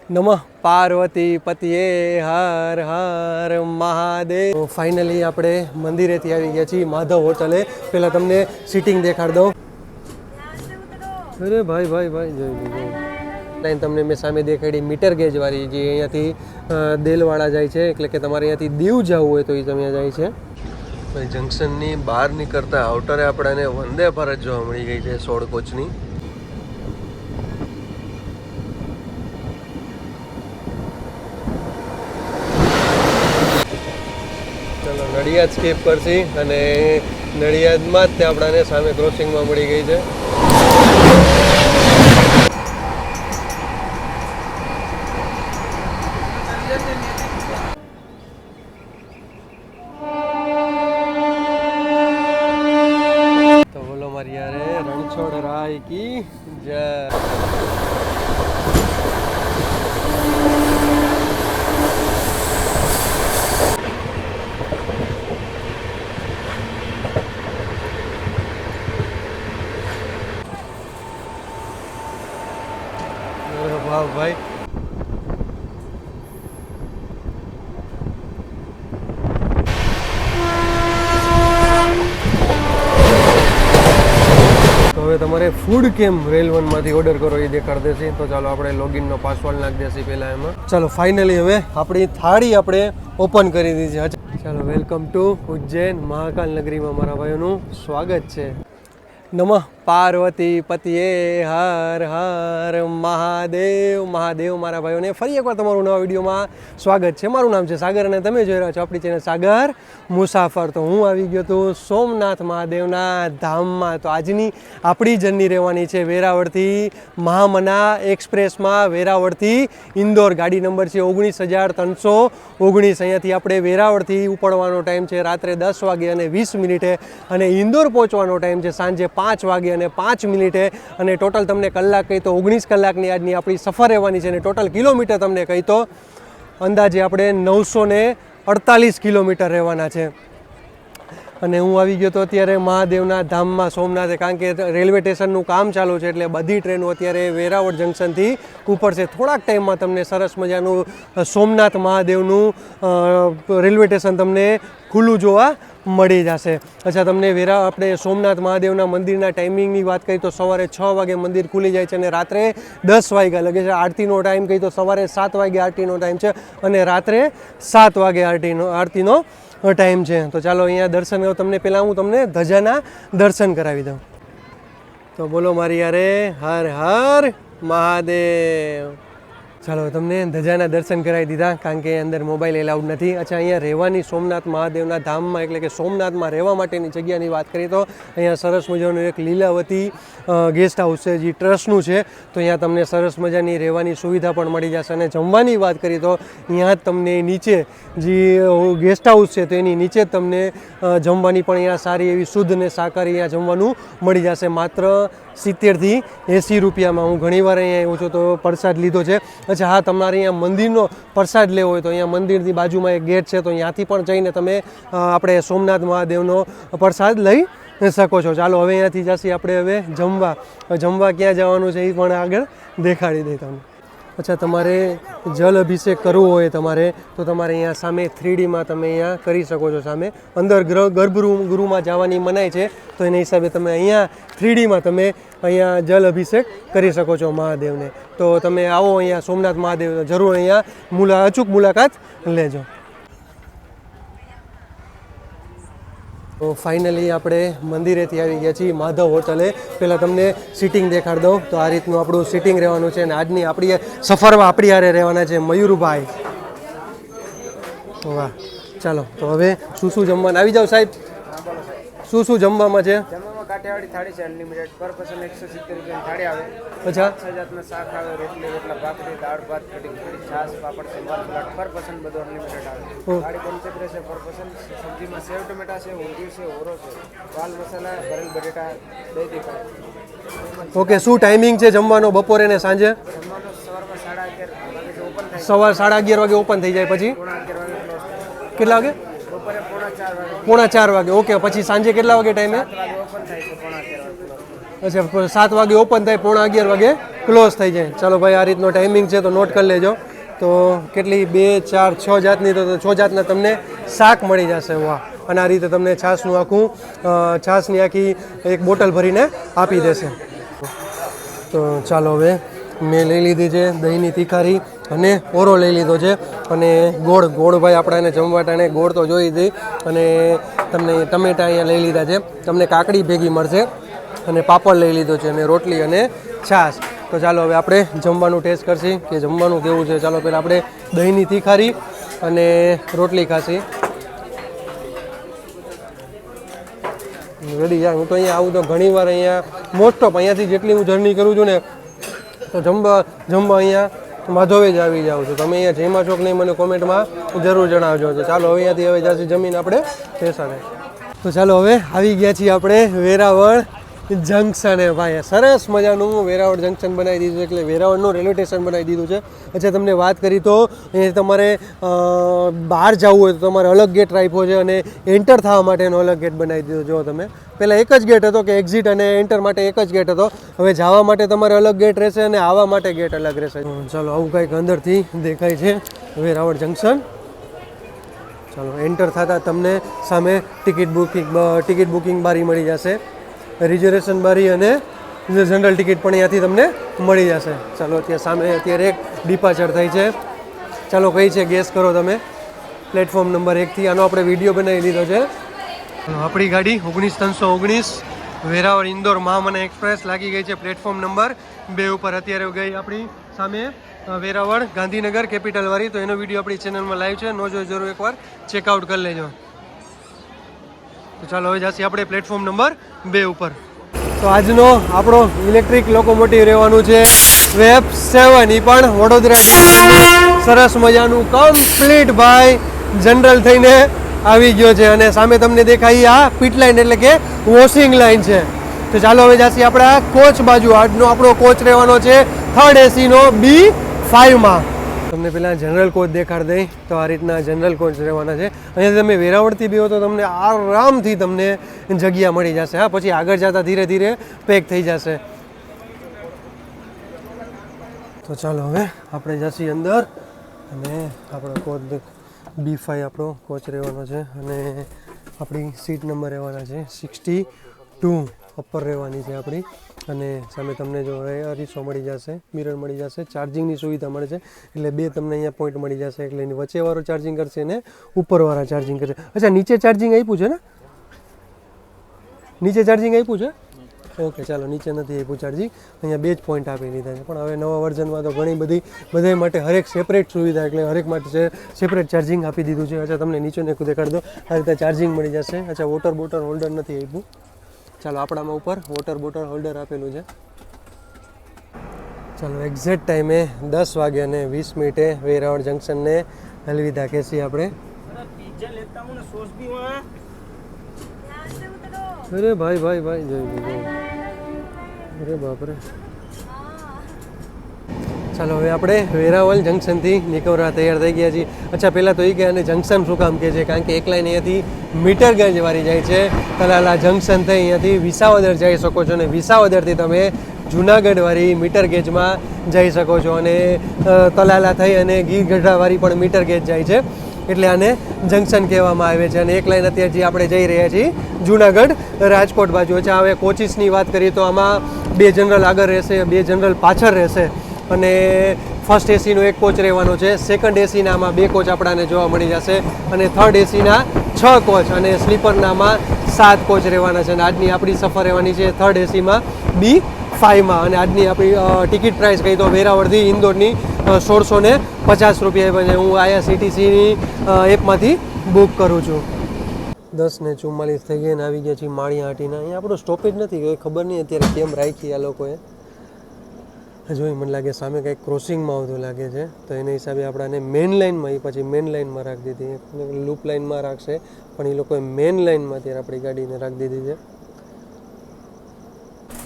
નમઃ પાર્વતી પતિએ હર હર મહાદેવ. ફાઇનલી આપણે મંદિરેથી આવી ગયા છીએ માધવ હોટલે. પહેલાં તમને સીટિંગ દેખાડ દઉં. અરે ભાઈ ભાઈ ભાઈ જોઈ લાઈન તમને મેં સામે દેખાડી મીટર ગેજવાળી, જે અહીંયાથી દેલવાડા જાય છે, એટલે કે તમારે અહીંયાથી દીવ જવું હોય તો એ તમે જાય છે. ભાઈ જંકશનની બહાર નીકળતા આઉટરે આપણને વંદે ભારત જોવા મળી ગઈ છે 16 કોચની. ચલો નડિયાદ સ્કીપ કરશી અને નડિયાદમાં જ તે આપણાને સામે ક્રોસિંગમાં મળી ગઈ છે. તો બોલો મારી યારે રણછોડ રાય કી જય. વાહ ભાઈ, તો હવે તમારે ફૂડ કેમ રેલ વનમાંથી ઓર્ડર કરો એ દેખાડ દેશે. તો ચાલો આપણે લોગિનનો પાસવર્ડ નાખી દેશે પહેલાં એમાં. ચાલો ફાઇનલી હવે આપણી થાળી આપણે ઓપન કરી દીધી છે. ચાલો વેલકમ ટુ ઉજ્જૈન મહાકાલ નગરીમાં મારા ભાઈઓનું સ્વાગત છે. નમઃ પાર્વતી પતિએ હર હર મહાદેવ. મહાદેવ મારા ભાઈઓને ફરી એકવાર તમારું નવા વિડીયોમાં સ્વાગત છે. મારું નામ છે સાગર અને તમે જોઈ રહ્યા છો આપણી ચેનલ સાગર મુસાફર. તો હું આવી ગયો તો સોમનાથ મહાદેવના ધામમાં. તો આજની આપણી જર્ની રહેવાની છે વેરાવળથી મહામના એક્સપ્રેસમાં. વેરાવળથી ઇન્દોર, ગાડી નંબર છે 19,319. અહીંયાથી આપણે વેરાવળથી ઉપડવાનો ટાઈમ છે રાત્રે 10 વાગે અને 20 મિનિટે અને ઇન્દોર પહોંચવાનો ટાઈમ છે સાંજે 5 વાગે અને 5 મિનિટે. અને ટોટલ તમને કલાક કહી તો 19 કલાકની આજની આપણી સફર રહેવાની છે. અને ટોટલ કિલોમીટર તમને કહી તો અંદાજે આપણે 948 કિલોમીટર રહેવાના છે. અને હું આવી ગયો તો અત્યારે મહાદેવના ધામમાં સોમનાથે, કારણ કે રેલવે સ્ટેશનનું કામ ચાલુ છે એટલે બધી ટ્રેનો અત્યારે વેરાવળ જંકશનથી ઉપડશે. થોડાક ટાઈમમાં તમને સરસ મજાનું સોમનાથ મહાદેવનું રેલવે સ્ટેશન તમને ખુલ્લું જોવા મળી જશે. અચ્છા, તમને આપણે સોમનાથ મહાદેવના મંદિરના ટાઈમિંગની વાત કરી તો સવારે 6 વાગે મંદિર ખુલી જાય છે અને રાત્રે 10 વાગ્યા લગે છે. આરતીનો ટાઈમ કહી તો સવારે 7 વાગે આરતીનો ટાઈમ છે અને રાત્રે 7 વાગે આરતીનો ટાઈમ છે. તો ચાલો અહીંયા દર્શન કરો. પહેલાં હું તમને ધજાના દર્શન કરાવી દઉં. તો બોલો મારી યારે હર હર મહાદેવ. ચાલો તમને ધજાના દર્શન કરાવી દીધા, કારણ કે અંદર મોબાઈલ એલાઉડ નથી. અચ્છા, અહીંયા રહેવાની સોમનાથ મહાદેવના ધામમાં એટલે કે સોમનાથમાં રહેવા માટેની જગ્યાની વાત કરીએ તો અહીંયા સરસ મજાનું એક લીલાવતી ગેસ્ટ હાઉસ છે, જે ટ્રસ્ટનું છે. તો અહીંયા તમને સરસ મજાની રહેવાની સુવિધા પણ મળી જશે. અને જમવાની વાત કરીએ તો અહીંયા તમને નીચે જે ગેસ્ટ હાઉસ છે તો એની નીચે જ તમને જમવાની પણ અહીંયા સારી એવી શુદ્ધ અને શાકાહારી અહીંયા જમવાનું મળી જશે. માત્ર 70 થી 80 રૂપિયામાં. હું ઘણીવાર અહીંયા આવ્યો છું તો પ્રસાદ લીધો છે. અચ્છા હા, તમારે અહીંયા મંદિરનો પ્રસાદ લેવો હોય તો અહીંયા મંદિરની બાજુમાં એક ગેટ છે, તો અહીંયાથી પણ જઈને તમે આપણે સોમનાથ મહાદેવનો પ્રસાદ લઈ શકો છો. ચાલો હવે અહીંયાથી જઈએ આપણે હવે જમવા ક્યાં જવાનું છે એ પણ આગળ દેખાડી દઈ તમને. અચ્છા, તમારે જલ અભિષેક કરવો હોય તમારે તો તમારે અહીંયા સામે 3Dમાં તમે અહીંયા કરી શકો છો. સામે અંદર ગર્ભગૃહમાં જવાની મનાઈ છે, તો એના હિસાબે તમે અહીંયા 3Dમાં તમે અહીંયા જલ અભિષેક કરી શકો છો મહાદેવને. તો તમે આવો અહીંયા સોમનાથ મહાદેવ, જરૂર અહીંયા અચૂક મુલાકાત લેજો. તો ફાઇનલી આપણે મંદિરેથી આવી ગયા છીએ માધવ હોટલે. પહેલાં તમને સીટિંગ દેખાડ દઉં. તો આ રીતનું આપણું સીટિંગ રહેવાનું છે. અને આજની આપણી સફરમાં આપણી હારે રહેવાના છે મયુરભાઈ. વાહ, ચાલો તો હવે શું જમવાનું આવી જાવ સાહેબ. શું જમવામાં છે? કાઠિયાવાડી થાળી છે અનલિમિટેડ, પર પર્સન 170 રૂપિયાની થાળી આવે. અચ્છા, 6 જાતના શાક આવે, રોટલી, રોટલા, ભાખરી, દાળ ભાત, કઢી, છાશ, પાપડ, સંભાર, સલાડ, પર પર્સન બધું અનલિમિટેડ આવે. થાળી 75 છે પર પર્સન. સબ્જીમાં સેવ ટમેટા છે, ઊંધિયું છે, ઓરો છે, વાલ મસાલા, ભરેલ બટેટા, દહીં તીખા. ઓકે. શું ટાઈમિંગ છે જમવાનો બપોરે ને સાંજે? જમવાનો સવારમાં 11:30 વાગે ઓપન થાય. સવાર 11:30 વાગે ઓપન થઈ જાય, પછી 11:30 વાગે ક્લોઝ થાય. કેટલા વાગે? બપોરે 3:45 વાગે. 3:45 વાગે. ઓકે. પછી સાંજે કેટલા વાગે ટાઈમે? 7 વાગે ઓપન થાય છે, 3:45 વાગે. અચ્છા 7 વાગે ઓપન થાય, 11:15 વાગે ક્લોઝ થઈ જાય. ચાલો ભાઈ, આ રીતનો ટાઈમિંગ છે, તો નોટ કરી લેજો. તો કેટલી 2, 4, 6 જાતની, તો 6 જાતના તમને શાક મળી જશે. વાહ! અને આ રીતે તમને છાશનું આખું છાશની આખી એક બોટલ ભરીને આપી દેશે. તો ચાલો હવે મેં લઈ લીધી છે દહીંની તીખારી અને ઓરો લઈ લીધો છે અને ગોળ ભાઈ આપણે એને જમવા ટાણે ગોળ તો જોઈ હતી. અને તમને ટમેટા અહીંયા લઈ લીધા છે, તમને કાકડી ભેગી મળશે અને પાપડ લઈ લીધો છે અને રોટલી અને છાશ. તો ચાલો હવે આપણે જમવાનું ટેસ્ટ કરશી કે જમવાનું કેવું છે. ચાલો પહેલાં આપણે દહીંની તીખારી અને રોટલી ખાશી. રેડી યાર, હું તો અહીંયા આવું તો ઘણી વાર અહીંયા મોસ્ટ ઓફ અહીંયાથી જેટલી હું જર્ની કરું છું ને તો જમવા અહીંયા માધવે જ આવી જાઉં છું. તમે અહીંયા જમ્યા છો કે નહીં મને કોમેન્ટમાં જરૂર જણાવજો. તો ચાલો અહીંયાથી હવે જાસી જમીન આપણે બેસાડે. તો ચાલો હવે આવી ગયા છીએ આપણે વેરાવળ જંકશને. ભાઈ સરસ મજાનું વેરાવળ જંકશન બનાવી દીધું છે, એટલે વેરાવળનું રેલવે સ્ટેશન બનાવી દીધું છે. અચ્છા, તમને વાત કરી તો અહીંયા તમારે બહાર જવું હોય તો તમારે અલગ ગેટ રાખ્યો છે અને એન્ટર થવા માટેનો અલગ ગેટ બનાવી દીધો. જો તમે પહેલાં એક જ ગેટ હતો કે એક્ઝિટ અને એન્ટર માટે એક જ ગેટ હતો, હવે જવા માટે તમારે અલગ ગેટ રહેશે અને આવવા માટે ગેટ અલગ રહેશે. ચાલો આવું કંઈક અંદરથી દેખાય છે વેરાવળ જંકશન. ચાલો એન્ટર થતાં તમને સામે ટિકિટ બુકિંગ બારી મળી જશે, રિઝર્વેશન બારી અને જનરલ ટિકિટ પણ અહીંયાથી તમને મળી જશે. ચાલો ત્યાં સામે અત્યારે એક ડિપાર્ચર થઈ છે. ચાલો કઈ છે ગેસ કરો તમે. પ્લેટફોર્મ નંબર 1થી આનો આપણે વિડીયો બનાવી લીધો છે. આપણી ગાડી 19319 વેરાવળ ઇન્દોર મહામના એક્સપ્રેસ લાગી ગઈ છે પ્લેટફોર્મ નંબર 2 ઉપર. અત્યારે ગઈ આપણી સામે વેરાવળ ગાંધીનગર કેપિટલ વાળી. તો એનો વિડીયો આપણી ચેનલમાં લાઈવ છે, નો જો જરૂર એકવાર ચેકઆઉટ કરી લેજો. તો ચાલો હવે જાસી આપણે પ્લેટફોર્મ નંબર 2 ઉપર. તો આજનો આપણો ઇલેક્ટ્રિક લોકોમોટિવ રહેવાનું છે વેબ 7. એ પણ વડોદરા સરસ મજાનું કમ્પ્લીટ ભાઈ જનરલ થઈને આવી ગયો છે. અને સામે તમને દેખાય આ પીટ લાઇન એટલે કે વોશિંગ લાઇન છે. તો ચાલો હવે જાસી આપણા કોચ બાજુ. આજનો આપણો કોચ રહેવાનો છે 3rd એસીનો B5માં. તમને પહેલાં જનરલ કોચ દેખાડ દઈ. તો આ રીતના જનરલ કોચ રહેવાના છે. અહીંયા તમે વેરાવળથી બી હો તો તમને આરામથી તમને જગ્યા મળી જશે. હા, પછી આગળ જતાં ધીરે ધીરે પેક થઈ જશે. તો ચાલો હવે આપણે જઈશું અંદર અને આપણો કોચ B5 આપણો કોચ રહેવાનો છે અને આપણી સીટ નંબર રહેવાના છે 62 અપર રહેવાની છે આપણી. અને સામે તમને જો અરીસો મળી જશે, મિરર મળી જશે, ચાર્જિંગની સુવિધા મળે છે. એટલે 2 તમને અહીંયા પોઈન્ટ મળી જશે. એટલે એની વચ્ચેવાળો ચાર્જિંગ કરશે ને ઉપરવાળા ચાર્જિંગ કરશે. અચ્છા, નીચે ચાર્જિંગ આપ્યું છે ને? નીચે ચાર્જિંગ આપ્યું છે? ઓકે, ચાલો નીચે નથી આપ્યું ચાર્જિંગ, અહીંયા 2 જ પોઈન્ટ આપી દીધા છે. પણ હવે નવા વર્ઝનમાં તો ઘણી બધી બધા માટે હરેક સેપરેટ સુવિધા, એટલે હરેક માટે સેપરેટ ચાર્જિંગ આપી દીધું છે. અચ્છા, તમને નીચે દેખાડી દો. આ રીતે ચાર્જિંગ મળી જશે. અચ્છા, વોટર બોટલ હોલ્ડર નથી આપ્યું. ચાલો આપણામાં ઉપર વોટર બોટલ હોલ્ડર આપેલું છે. ચાલો એક્ઝેક્ટ ટાઈમે 10 વાગે અને 20 મિનિટે વેરાવળ જંકશનને અલવિદા કહેશી આપણે. અરે ભાઈ જોઈ. અરે બાપરે. ચાલો હવે આપણે વેરાવળ જંકશનથી નીકળવા તૈયાર થઈ ગયા છીએ. અચ્છા, પહેલાં તો એ કે અને જંકશન શું કામ કહે છે, કારણ કે એક લાઈન અહીંયાથી મીટરગંજ વાળી જાય છે. તલાલા જંકશન થઈ અહીંયાથી વિસાવદર જઈ શકો છો અને વિસાવદરથી તમે જુનાગઢ વાળી મીટર ગેજમાં જઈ શકો છો. અને તલાલા થઈ અને ગીરગઢડાવાળી પણ મીટર ગેજ જાય છે, એટલે આને જંકશન કહેવામાં આવે છે. અને એક લાઈન અત્યારે જે આપણે જઈ રહ્યા છીએ જુનાગઢ રાજકોટ બાજુ. અચ્છા, હવે કોચિસની વાત કરીએ તો આમાં 2 જનરલ આગળ રહેશે, 2 જનરલ પાછળ રહેશે. અને ફર્સ્ટ એસીનો એક કોચ રહેવાનો છે. સેકન્ડ એસીના આમાં 2 કોચ આપણાને જોવા મળી જશે અને થર્ડ એસીના 6 કોચ અને સ્લીપરનામાં 7 કોચ રહેવાના છે. અને આજની આપણી સફર રહેવાની છે થર્ડ એસીમાં B5માં. અને આજની આપણી ટિકિટ પ્રાઇસ કહી તો વેરાવળથી ઇન્દોરની 1650 રૂપિયા છે. હું IRCTCની એપમાંથી બુક કરું છું. 10:44 થઈ ગઈ અને આવી ગયા છીએ માળિયાહાટીના. અહીંયા આપણો સ્ટોપેજ નથી, ખબર નહીં અત્યારે કેમ રાખી આ લોકોએ. જોઈ મને લાગે સામે કંઈક ક્રોસિંગમાં આવતું લાગે છે, તો એના હિસાબે આપણાને મેઇન લાઇનમાં, એ પછી મેઇન લાઇનમાં રાખી દીધી. લૂપ લાઇનમાં રાખશે પણ એ લોકોએ મેઇન લાઇનમાં અત્યારે આપણી ગાડીને રાખી દીધી છે.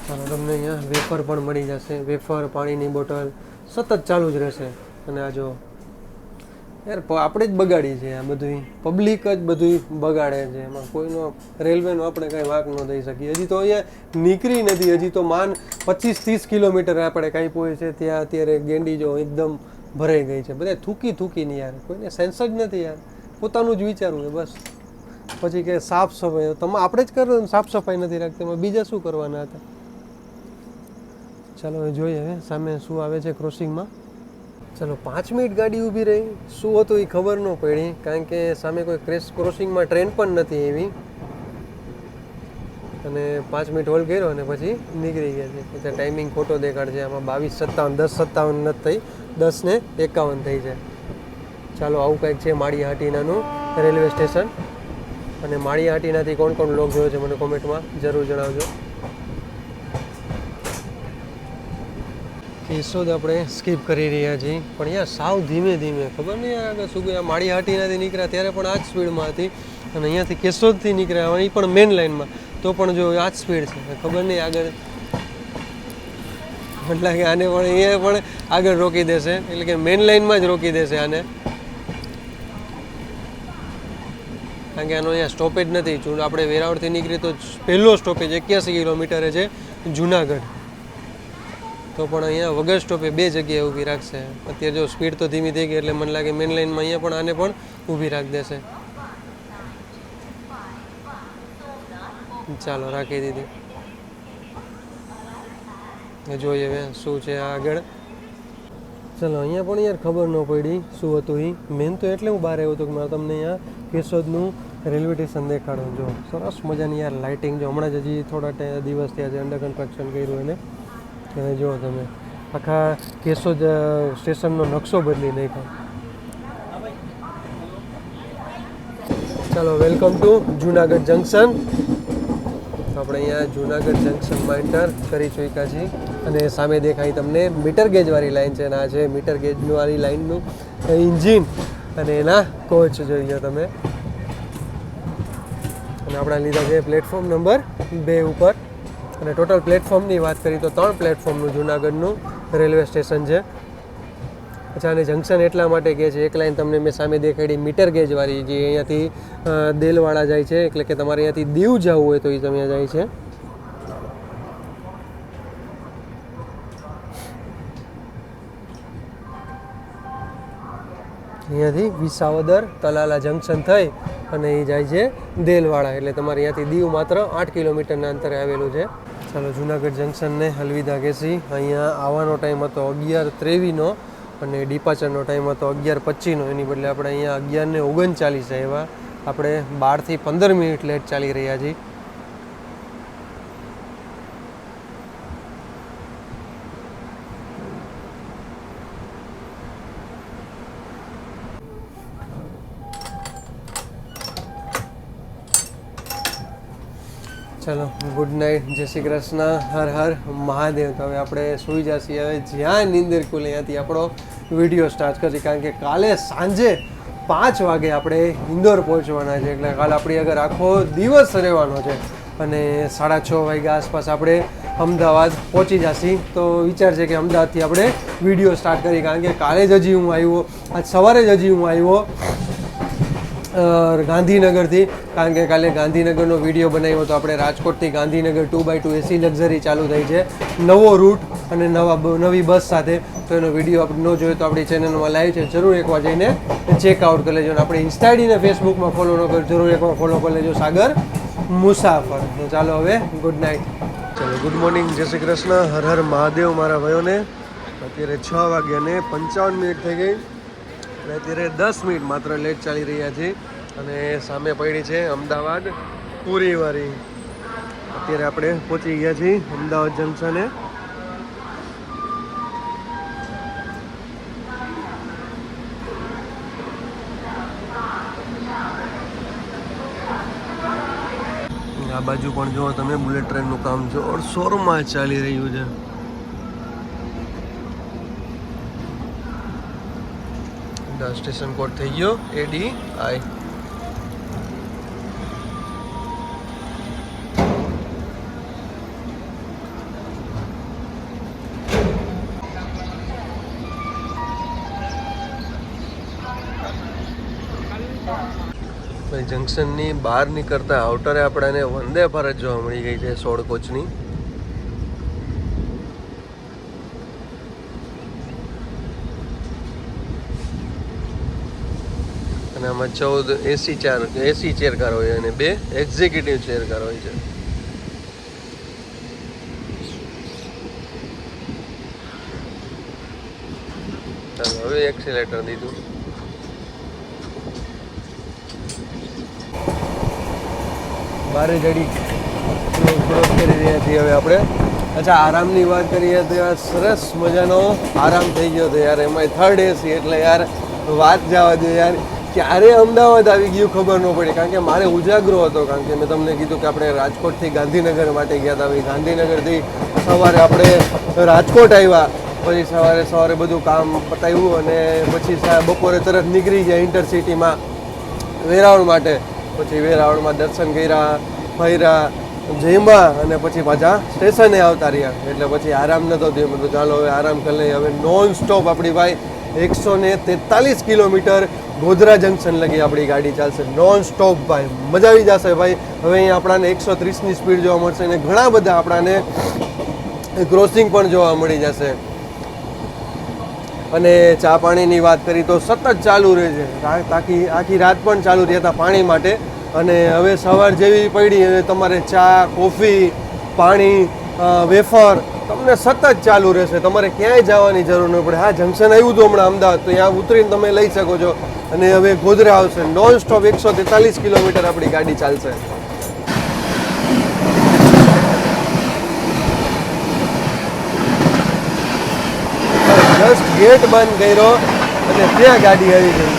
ચાલો તમને અહીંયા વેફર પણ મળી જશે. વેફર, પાણીની બોટલ સતત ચાલુ જ રહેશે. અને આ જો યાર આપણે જ બગાડીએ છીએ આ બધું, પબ્લિક જ બધું બગાડે છે, એમાં કોઈનો રેલવેનો આપણે કંઈ વાંક ન દઈ શકીએ. હજી તો અહીંયા નીકળી નથી, હજી તો માન 25-30 કિલોમીટર આપણે કાપ્યું છે, ત્યાં અત્યારે ગેંડી જો એકદમ ભરાઈ ગઈ છે. બધા થૂકી નહીં યાર, કોઈને સેન્સ જ નથી યાર, પોતાનું જ વિચારવું છે બસ. પછી કે સાફ સફાઈ તમે આપણે જ કરો, સાફ સફાઈ નથી રાખતી, એમાં બીજા શું કરવાના હતા. ચાલો હવે જોઈએ હવે સામે શું આવે છે ક્રોસિંગમાં. ચાલો 5 મિનિટ ગાડી ઊભી રહી, શું હતું એ ખબર ન પડી, કારણ કે સામે કોઈ ક્રોસિંગમાં ટ્રેન પણ નથી એવી, અને 5 મિનિટ હોલ્ડ કર્યો અને પછી નીકળી ગયા છે. એટલે ટાઈમિંગ ખોટો દેખાડશે, આમાં 22:57 10:57 નથી થઈ, 10:51 થઈ છે. ચાલો આવું કંઈક છે માળીહાટીનાનું રેલવે સ્ટેશન. અને માળીહાટીનાથી કોણ કોણ લોક જોયો છે મને કોમેન્ટમાં જરૂર જણાવજો. કેશોદ આપણે સ્કીપ કરી રહ્યા છીએ, પણ યાર સાવ ધીમે ધીમે, ખબર નહીં યાર આગળ શું ગયા. માળીહાટીનાથી નીકળ્યા ત્યારે પણ આ જ સ્પીડમાં હતી, અને અહીંયાથી કેશોદથી નીકળ્યા એ પણ મેન લાઇનમાં, તો પણ જો આ જ સ્પીડ છે. ખબર નહીં આગળ, એટલે કે આને પણ અહીંયા પણ આગળ રોકી દેશે, એટલે કે મેન લાઇનમાં જ રોકી દેશે આને, કારણ કે આનો અહીંયા સ્ટોપેજ નથી. આપણે વેરાવળથી નીકળીએ તો પહેલો સ્ટોપેજ 81 કિલોમીટરે છે જુનાગઢ, તો પણ અહીંયા વગર સ્ટોપે 2 જગ્યાએ ઊભી રાખશે. અત્યારે જો સ્પીડ તો ધીમી થઈ ગઈ, એટલે મને લાગે મેન લાઇનમાં અહીંયા પણ આને પણ ઊભી રાખી દેશે. ચાલો રાખી દીધી. જોઈએ હવે શું છે આગળ. ચાલો અહીંયા પણ યાર ખબર ન પડી શું હતું એ. મેન તો એટલે હું બહાર આવ્યો હતો કે મારે તમને અહીંયા કેશોદનું રેલવે સ્ટેશન દેખાડો. જો સરસ મજાની યાર લાઇટિંગ, જો હમણાં જ હજી થોડા દિવસ થયા છે અંડર કન્સ્ટ્રક્શન કર્યું એને, અને જુઓ તમે આખા કેશોદ સ્ટેશનનો નકશો બદલી નાખ્યો. ચાલો વેલકમ ટુ જુનાગઢ જંકશન. આપણે અહીંયા જુનાગઢ જંકશનમાં એન્ટર કરી ચૂક્યા છીએ, અને સામે દેખાય તમને મીટર ગેજવાળી લાઇન છે, અને આ છે મીટર ગેજવાળી લાઇનનું એન્જિન અને એના કોચ જોઈ લો તમે. અને આપણે લીધા છે પ્લેટફોર્મ નંબર 2 ઉપર, અને ટોટલ પ્લેટફોર્મની વાત કરીએ તો 3 પ્લેટફોર્મનું જુનાગઢનું રેલવે સ્ટેશન છે. અચ્છા, અને જંકશન એટલા માટે કહે છે, એક લાઈન તમને મેં સામે દેખાડી મીટર ગેજવાળી, જે અહીંયાથી દેલવાડા જાય છે, એટલે કે તમારે અહીંયાથી દીવ જવું હોય તો એ તમે જાય છે. અહીંયાથી વિસાવદર તલાલા જંકશન થઈ અને એ જાય છે દેલવાડા, એટલે તમારે અહીંયાથી દીવ માત્ર 8 કિલોમીટરના અંતરે આવેલું છે. ચાલો જુનાગઢ જંકશનને અલવિદા કહેશી. અહીંયા આવવાનો ટાઈમ હતો 11:23નો, અને ડિપાચરનો ટાઈમ હતો 11:25નો. એની બદલે આપણે અહીંયા 11:39 આવ્યા. આપણે 12 થી 15 મિનિટ લેટ ચાલી રહ્યા છીએ. ચાલો ગુડ નાઇટ, જય શ્રી કૃષ્ણ, હર હર મહાદેવ. તો હવે આપણે સૂઈ જઈએ. હવે જ્યાં નીંદર ખુલે ત્યાંથી આપણો વિડીયો સ્ટાર્ટ કરીએ, કારણ કે કાલે સાંજે 5 વાગે આપણે ઇન્દોર પહોંચવાના છે, એટલે કાલે આપણી આગળ આખો દિવસ રહેવાનો છે, અને 6:30 વાગ્યા આસપાસ આપણે અમદાવાદ પહોંચી જશી. તો વિચાર છે કે અમદાવાદથી આપણે વિડીયો સ્ટાર્ટ કરીએ, કારણ કે કાલે જ હજી હું આવ્યો, આજ સવારે જ હજી હું આવ્યો ગાંધીનગરથી, કારણ કે કાલે ગાંધીનગરનો વિડીયો બનાવ્યો હતો આપણે. રાજકોટથી ગાંધીનગર 2x2 એસી લક્ઝરી ચાલુ થઈ છે, નવો રૂટ અને નવી બસ સાથે. તો એનો વિડીયો આપણે ન જોયો તો આપણી ચેનલમાં લાઈવ છે, જરૂર એકવાર જઈને ચેકઆઉટ કરી લેજો. અને આપણે ઇન્સ્ટા આઈડીને ફેસબુકમાં ફોલો ન કરો, જરૂર એકવાર ફોલો કરી લેજો, સાગર મુસાફર. તો ચાલો હવે ગુડ નાઇટ. ચાલો ગુડ મોર્નિંગ, જય શ્રી કૃષ્ણ, હર હર મહાદેવ મારા ભાઈઓને. અત્યારે 6:55 થઈ ગઈ, અને અત્યારે 10 મિનિટ માત્ર લેટ ચાલી રહ્યા છે, અને સામે પડી છે અમદાવાદ પુરીવારી. અત્યારે આપણે પહોંચી ગયા છીએ અમદાવાદ જંકશને. આ બાજુ પણ જુઓ તમે, બુલેટ ટ્રેનનું કામ જોરશોરમાં ચાલી રહ્યું છે. સ્ટેશન કોડ થઈ ગયો ADI. જંકશનની બહાર નીકળતા આઉટરે આપણને વંદે ભારત જોવા મળી ગઈ છે 16 કોચની. અને આમાં 14 એસી ચેર કાર હોય અને 2 એક્ઝિક્યુટિવ ચેર કાર હોય છે. ચાલો હવે એક્સિલેટર દીધું. બારે જડી ક્રોસ કરી રહ્યા છીએ હવે આપણે. અચ્છા, આરામની વાત કરીએ તો યાર સરસ મજાનો આરામ થઈ ગયો હતો યાર. એમાંય 3rd એસી એટલે યાર વાત જવા દે યાર. ક્યારે અમદાવાદ આવી ગયું ખબર ન પડી, કારણ કે મારે ઉજાગરો હતો. કારણ કે મેં તમને કીધું કે આપણે રાજકોટથી ગાંધીનગર માટે ગયા હતા. ગાંધીનગરથી સવારે આપણે રાજકોટ આવ્યા, પછી સવારે બધું કામ પતાવ્યું અને પછી બપોરે તરત નીકળી ગયા ઇન્ટરસિટીમાં વેરાવળ માટે. પછી વેરાવળમાં દર્શન કર્યા, ફર્યા, જમ્યા અને પછી પાછા સ્ટેશને આવતા રહ્યા. એટલે પછી આરામ નહોતો થયો. મેં તો ચાલો હવે આરામ કરી લઈએ. હવે નોન સ્ટોપ આપણી ભાઈ 143 કિલોમીટર ગોધરા જંકશન લગી આપણી ગાડી ચાલશે નોન સ્ટોપ ભાઈ. મજા આવી જશે ભાઈ. હવે અહીંયા આપણાને 130ની સ્પીડ જોવા મળશે અને ઘણા બધા આપણાને ક્રોસિંગ પણ જોવા મળી જશે. અને ચા પાણીની વાત કરી તો સતત ચાલુ રહે છે. આખી રાત પણ ચાલુ રહ્યા હતા પાણી માટે. અને હવે સવાર જેવી પડી અને તમારે ચા, કોફી, પાણી, વેફર તમને સતત ચાલુ રહેશે. તમારે ક્યાંય જવાની જરૂર નહીં પડે. હા, જંકશન આવ્યું હતું હમણાં અમદાવાદ, તો ત્યાં ઉતરીને તમે લઈ શકો છો. અને હવે ગોધરા આવશે નોન સ્ટોપ 143 કિલોમીટર આપણી ગાડી ચાલશે. જસ્ટ ગેટ બંધ કર્યો અને ત્યાં ગાડી આવી ગઈ.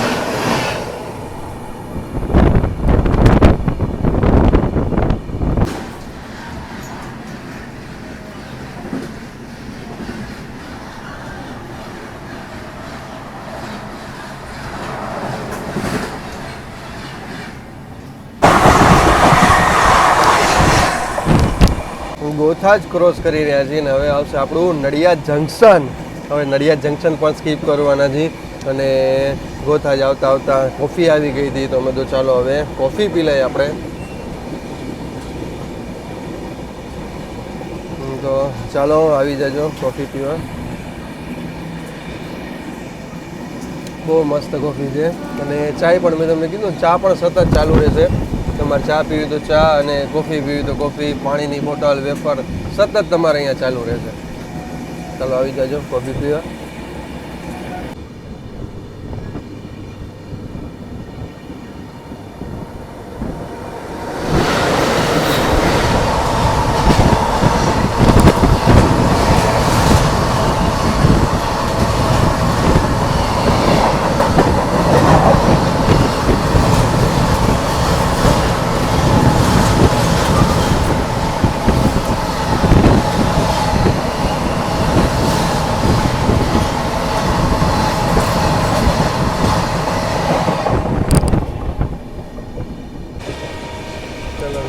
ગોથા જ ક્રોસ કરી રહ્યા છીએ ને હવે આવશે આપણું નડિયાદ જંકશન. હવે નડિયાદ જંકશન પણ સ્કીપ કરવાના છીએ અને ગોથા જ આવતા આવતા કોફી આવી ગઈ હતી. તો મેં તો ચાલો હવે કોફી પી લઈએ આપણે. તો ચાલો આવી જજો કોફી પીવા. બહુ મસ્ત કોફી છે. અને ચાય પણ મેં તમને કીધું, ચા પણ સતત ચાલુ રહેશે. તમારે ચા પીવી તો ચા અને કોફી પીવી તો કોફી, પાણીની બોટલ, વેફર સતત તમારે અહીંયા ચાલુ રહેશે. ચાલો આવી જાજો કોફી પીવા.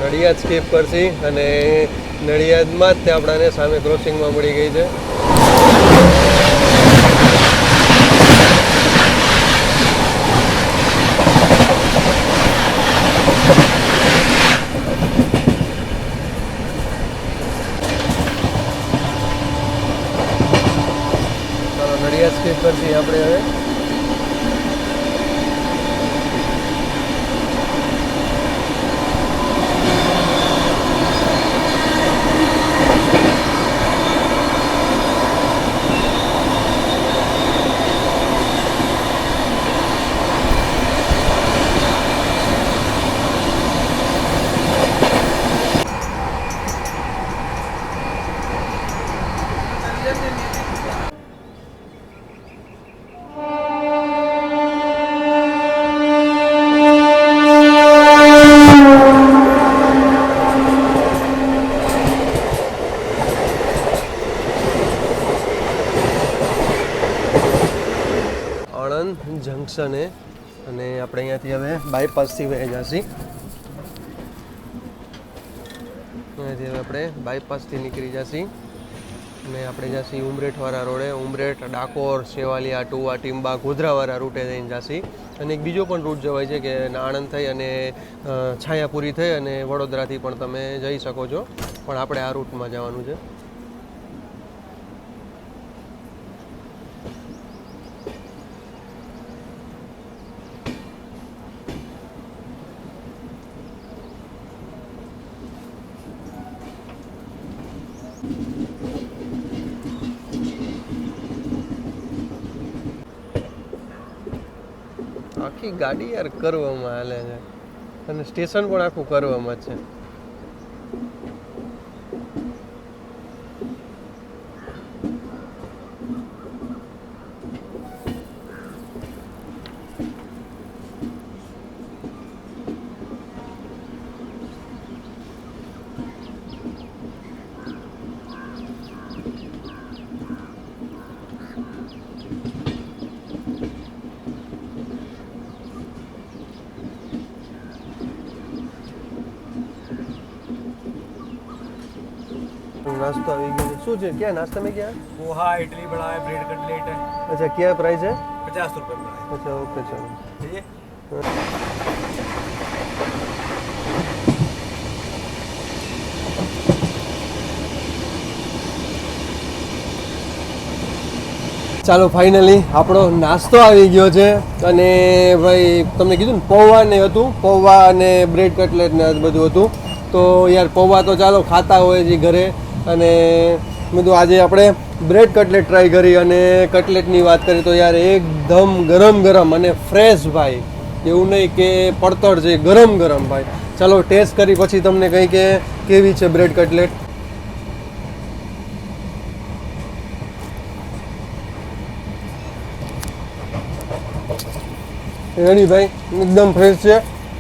નડિયાદ સ્કીપ કરશી અને નડિયાદમાં જ તે આપણાને સામે ક્રોસિંગમાં મળી ગઈ છે. નડિયાદ સ્કીપ કરશી આપણે હવે. જંકશને અને આપણે અહીંયાથી હવે બાયપાસથી વહી જશી. અહીંયાથી હવે આપણે બાયપાસથી નીકળી જશી અને આપણે જાસી ઉમરેઠવાળા રોડે, ઉમરેઠ, ડાકોર, સેવાલિયા, ટુવા, ટીંબા, ગોધરાવાળા રૂટે જઈને જાસી. અને એક બીજો પણ રૂટ જવાય છે કે આણંદ થઈ અને છાયાપુરી થઈ અને વડોદરાથી પણ તમે જઈ શકો છો, પણ આપણે આ રૂટમાં જવાનું છે. આખી ગાડી યાર કરવામાં હાલે છે અને સ્ટેશન પણ આખું કરવામાં છે. नाश्ता આવી ગયો. શું છે? क्या नाश्ता में क्या है? पोहा, इडली बड़ा है, ब्रेड कटलेट है। अच्छा, क्या प्राइस है? 50 रुपये बड़ा है। अच्छा, ओके, चलो. चाहिए? ચાલો ફાઇનલી આપણો નાસ્તો આવી ગયો છે અને ભાઈ તમને કીધું ને પૌવા ને હતું, પૌવા અને બ્રેડ કટલેટ ને બધું હતું. તો યાર પૌવા તો ચાલો ખાતા હોય છે ઘરે, અને બધું આજે આપણે બ્રેડ કટલેટ ટ્રાય કરી. અને કટલેટની વાત કરીએ તો યાર એકદમ ગરમ ગરમ અને ફ્રેશ ભાઈ, એવું નહીં કે પડતર છે, ગરમ ગરમ ભાઈ. ચાલો ટેસ્ટ કરી પછી તમને કહી કે કેવી છે બ્રેડ કટલેટ. રેડી ભાઈ, એકદમ ફ્રેશ છે.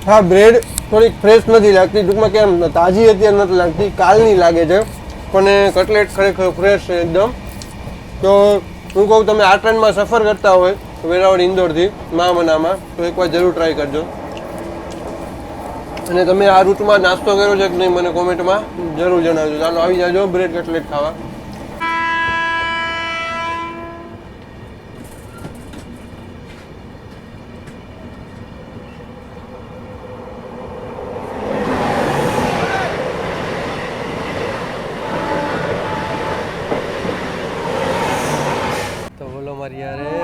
હા, બ્રેડ થોડીક ફ્રેશ નથી લાગતી, ટૂંકમાં કેમ તાજી અત્યારે નથી લાગતી, કાલની લાગે છે, પણ કટલેટ ખરેખર ફ્રેશ છે એકદમ. તો હું કહું તમે આ ટ્રેનમાં સફર કરતા હોય વેરાવળ ઇન્દોરથી મહામનામાં તો એકવાર જરૂર ટ્રાય કરજો. અને તમે આ રૂટમાં નાસ્તો કર્યો છે કે નહીં મને કોમેન્ટમાં જરૂર જણાવજો. ચાલો આવી જાજો બ્રેડ કટલેટ ખાવા.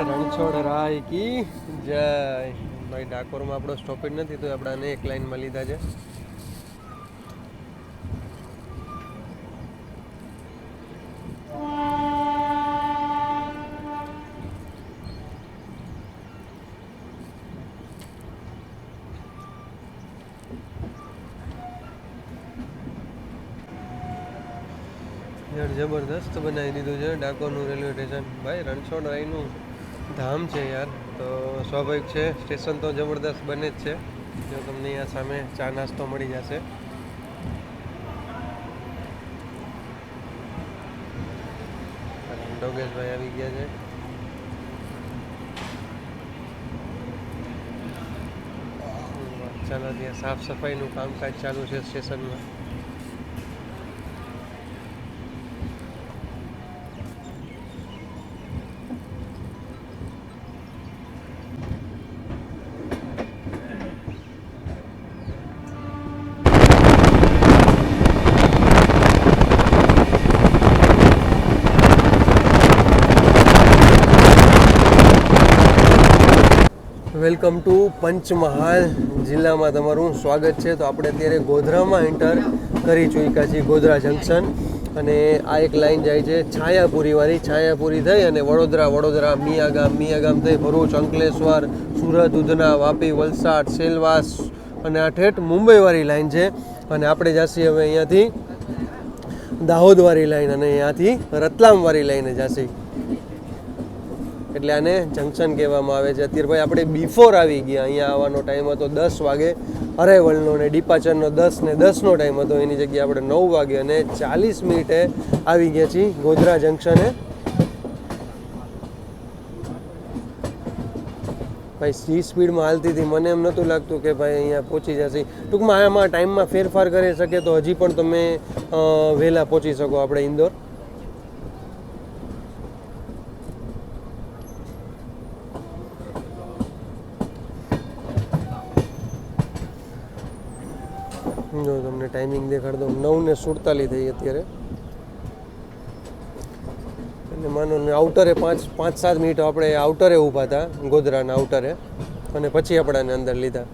રણછોડ રાય કી જય. ભાઈ ડાકોરમાં આપણો સ્ટોપેજ નથી તો આપણે આને એક લાઈનમાં લીધા છે. યાર જબરદસ્ત બનાવી દીધું છે ડાકોરનું રેલવે સ્ટેશન. ભાઈ રણછોડ રાયનું ધામ છે યાર, તો સ્વાભાવિક છે સ્ટેશન તો જબરદસ્ત બને જ છે. જો તમને અહીંયા સામે ચા નાસ્તો મળી જશે. ડોગેશભાઈ આવી ગયા છે. ચાલો ત્યાં સાફ સફાઈનું કામકાજ ચાલુ છે સ્ટેશનમાં. વેલકમ ટુ પંચમહાલ જિલ્લામાં તમારું સ્વાગત છે. તો આપણે અત્યારે ગોધરામાં એન્ટર કરી ચૂક્યા છીએ, ગોધરા જંકશન. અને આ એક લાઈન જાય છે છાયાપુરીવાળી, છાયાપુરી થઈ અને વડોદરા, વડોદરા મિયાગામ થઈ ભરૂચ, અંકલેશ્વર, સુરત, ઉધના, વાપી, વલસાડ, સેલવાસ અને આ ઠેઠ મુંબઈવાળી લાઈન છે. અને આપણે જાસી હવે અહીંયાથી દાહોદવાળી લાઈન અને અહીંયાથી રતલામવાળી લાઈને જાસી, એટલે આને જંકશન કહેવામાં આવે છે. અત્યારે ભાઈ આપણે બિફોર આવી ગયા, અહીંયા આવવાનો ટાઈમ હતો 10 વાગે અરાઇવલનો અને ડિપાચરનો 10 ને 10નો ટાઈમ હતો, એની જગ્યાએ આપણે 9 વાગે અને 40 મિનિટે આવી ગયા છીએ ગોધરા જંકશને. ભાઈ સી સ્પીડમાં હાલતી હતી, મને એમ નહોતું લાગતું કે ભાઈ અહીંયા પહોંચી જશે. ટૂંકમાં આમાં ટાઈમમાં ફેરફાર કરી શકે તો હજી પણ તમે વહેલા પહોંચી શકો આપણે ઇન્દોર. જો તમને ટાઈમિંગ દેખાડ દઉં, 9:47 થઈ અત્યારે. અને માનો ને આઉટરે 5-7 મિનિટ આપણે આઉટરે ઊભા હતા, ગોધરાના આઉટરે, અને પછી આપણાને અંદર લીધા.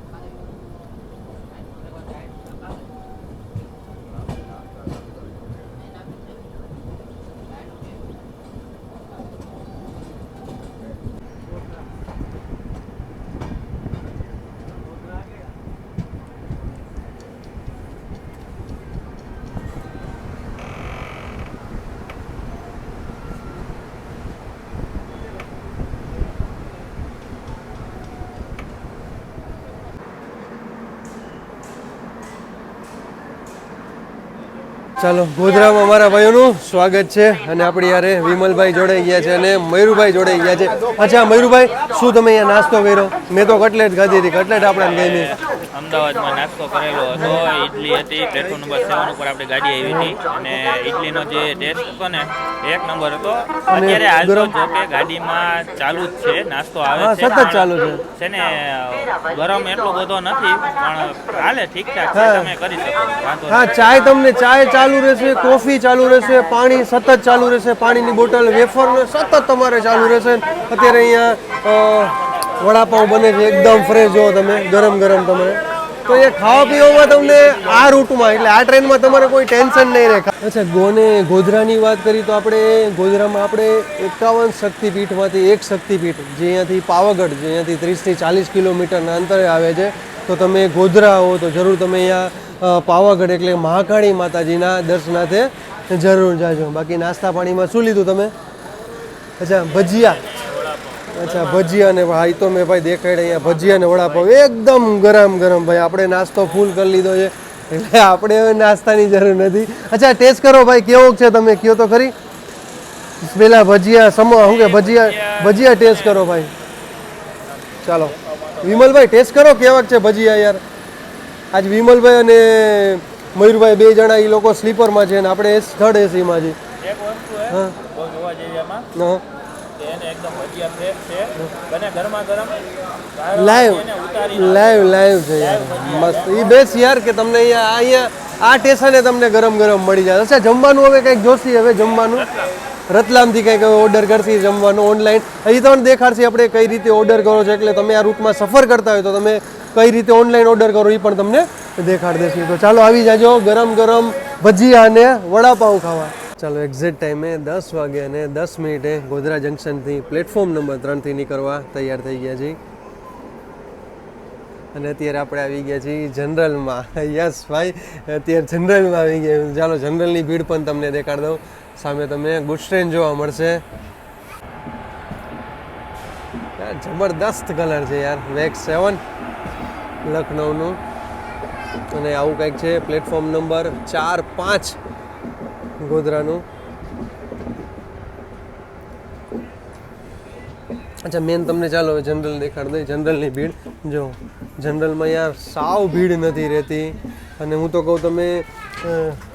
ચાલો, ગોધરામાં અમારા ભાઈઓનું સ્વાગત છે અને આપણી યારે વિમલભાઈ જોડાઈ ગયા છે અને મયુરભાઈ જોડાઈ ગયા છે. અચ્છા મયુરભાઈ, શું તમે અહીંયા નાસ્તો કર્યો? મેં તો કટલેટ ખાધી હતી. કટલેટ આપણને ગમી. અમદાવાદમાં નાસ્તો કરેલો હતો. ઇડલી હતી, પ્લેટફોર્મ નંબર 7 ઉપર આપણે ગાડી આવી હતી અને ઇડલીનો જે ટેસ્ટ હતો ને એક નંબર હતો. અત્યારે હાલ તો જો કે ગાડીમાં ચાલુ જ છે, નાસ્તો આવે છે, સતત ચાલુ છે ને ગરમ એટલો બધો નથી પણ હાલે ઠીકઠાક છે, તમે કરી શકો વાંધો હા, ચાય તમને ચાય ચાલુ રહેશે, કોફી ચાલુ રહેશે, પાણી સતત ચાલુ રહેશે, પાણીની બોટલ, વેફર સતત તમારે ચાલુ રહેશે. અત્યારે અહીંયા વડાપાઉં બને છે એકદમ ફ્રેશ, જો તમે ગરમ ગરમ. તમે તો એ ખાવા પીવામાં તમને આ રૂટમાં એટલે આ ટ્રેનમાં તમારે કોઈ ટેન્શન નહીં રહે. અચ્છા, ગોધરાની વાત કરી તો આપણે ગોધરામાં આપણે 51 શક્તિપીઠમાંથી એક શક્તિપીઠ જે અહીંયાથી પાવાગઢ, જે અહીંયાથી 30 થી 40 કિલોમીટરના અંતરે આવે છે. તો તમે ગોધરા આવો તો જરૂર તમે અહીંયા પાવાગઢ એટલે મહાકાળી માતાજીના દર્શનાર્થે જરૂર જાજો. બાકી નાસ્તા પાણીમાં શું લીધું તમે? અચ્છા, ભજીયા. અચ્છા, ભજીયા ને ભાઈ તો મેં ભાઈ દેખાડે અહીંયા ભજીયા ને વડાપાવ એકદમ ગરમ ગરમ. ભાઈ આપણે નાસ્તો ફૂલ કરી લીધો છે એટલે આપણે હવે નાસ્તાની જરૂર નથી. અચ્છા, ટેસ્ટ કરો ભાઈ, કેવો છે તમે કયો તો ખરી. પેલા ભજીયા શું કે ભજીયા ટેસ્ટ કરો ભાઈ. ચાલો વિમલભાઈ ટેસ્ટ કરો કેવાક છે ભજીયા યાર. આજ વિમલભાઈ અને મયુરભાઈ બે જણા એ લોકો સ્લીપરમાં છે ને આપણે થર્ડ એસીમાં છે. એક વસ્તુ હે બહુ જોવા જેવી આમાં હા, કે એને એકદમ ભજીયા ફ્રેશ છે, બને ગરમા ગરમ લાઈવ છે યાર, મસ્ત. એ બેસ્ટ યાર કે તમને અહીંયા આ સ્ટેશને તમને ગરમ ગરમ મળી જાય. અચ્છા, જમવાનું હવે કંઈક જોશી, હવે જમવાનું રતલામથી કંઈક ઓર્ડર કરશી જમવાનું ઓનલાઈન. અહીં તમને દેખાડશે આપણે કઈ રીતે ઓર્ડર કરો છો, એટલે તમે આ રૂટમાં સફર કરતા હોય તો તમે કઈ રીતે ઓનલાઈન ઓર્ડર કરો એ પણ તમને દેખાડી દેશે. તો ચાલો આવી જાજો ગરમ ગરમ ભજીયા અને વડાપાઉં ખાવા. ચાલો, એક્ઝેક્ટ ટાઈમે 10 વાગે અને 10 મિનિટે ગોધરા જંકશનથી પ્લેટફોર્મ નંબર 3થી નીકળવા તૈયાર થઈ ગયા છીએ અને અત્યારે આપણે આવી ગયા છીએ જનરલમાં. યસ ભાઈ, અત્યારે જનરલમાં આવી ગયા. ચાલો, જનરલની ભીડ પણ તમને દેખાડી દઉં. સામે તમને ગુડ્સ ટ્રેન જોવા મળશે. યાર જબરદસ્ત કલર છે યાર, વેક્સ 7 લખનઉનું. અને આવું કંઈક છે પ્લેટફોર્મ નંબર 4-5 ગોધરાનું. અચ્છા, મેન તમને ચાલો જનરલ દેખાડ દઈ. જનરલની ભીડ જો, જનરલમાં યાર સાવ ભીડ નથી રહેતી. અને હું તો કહું તમે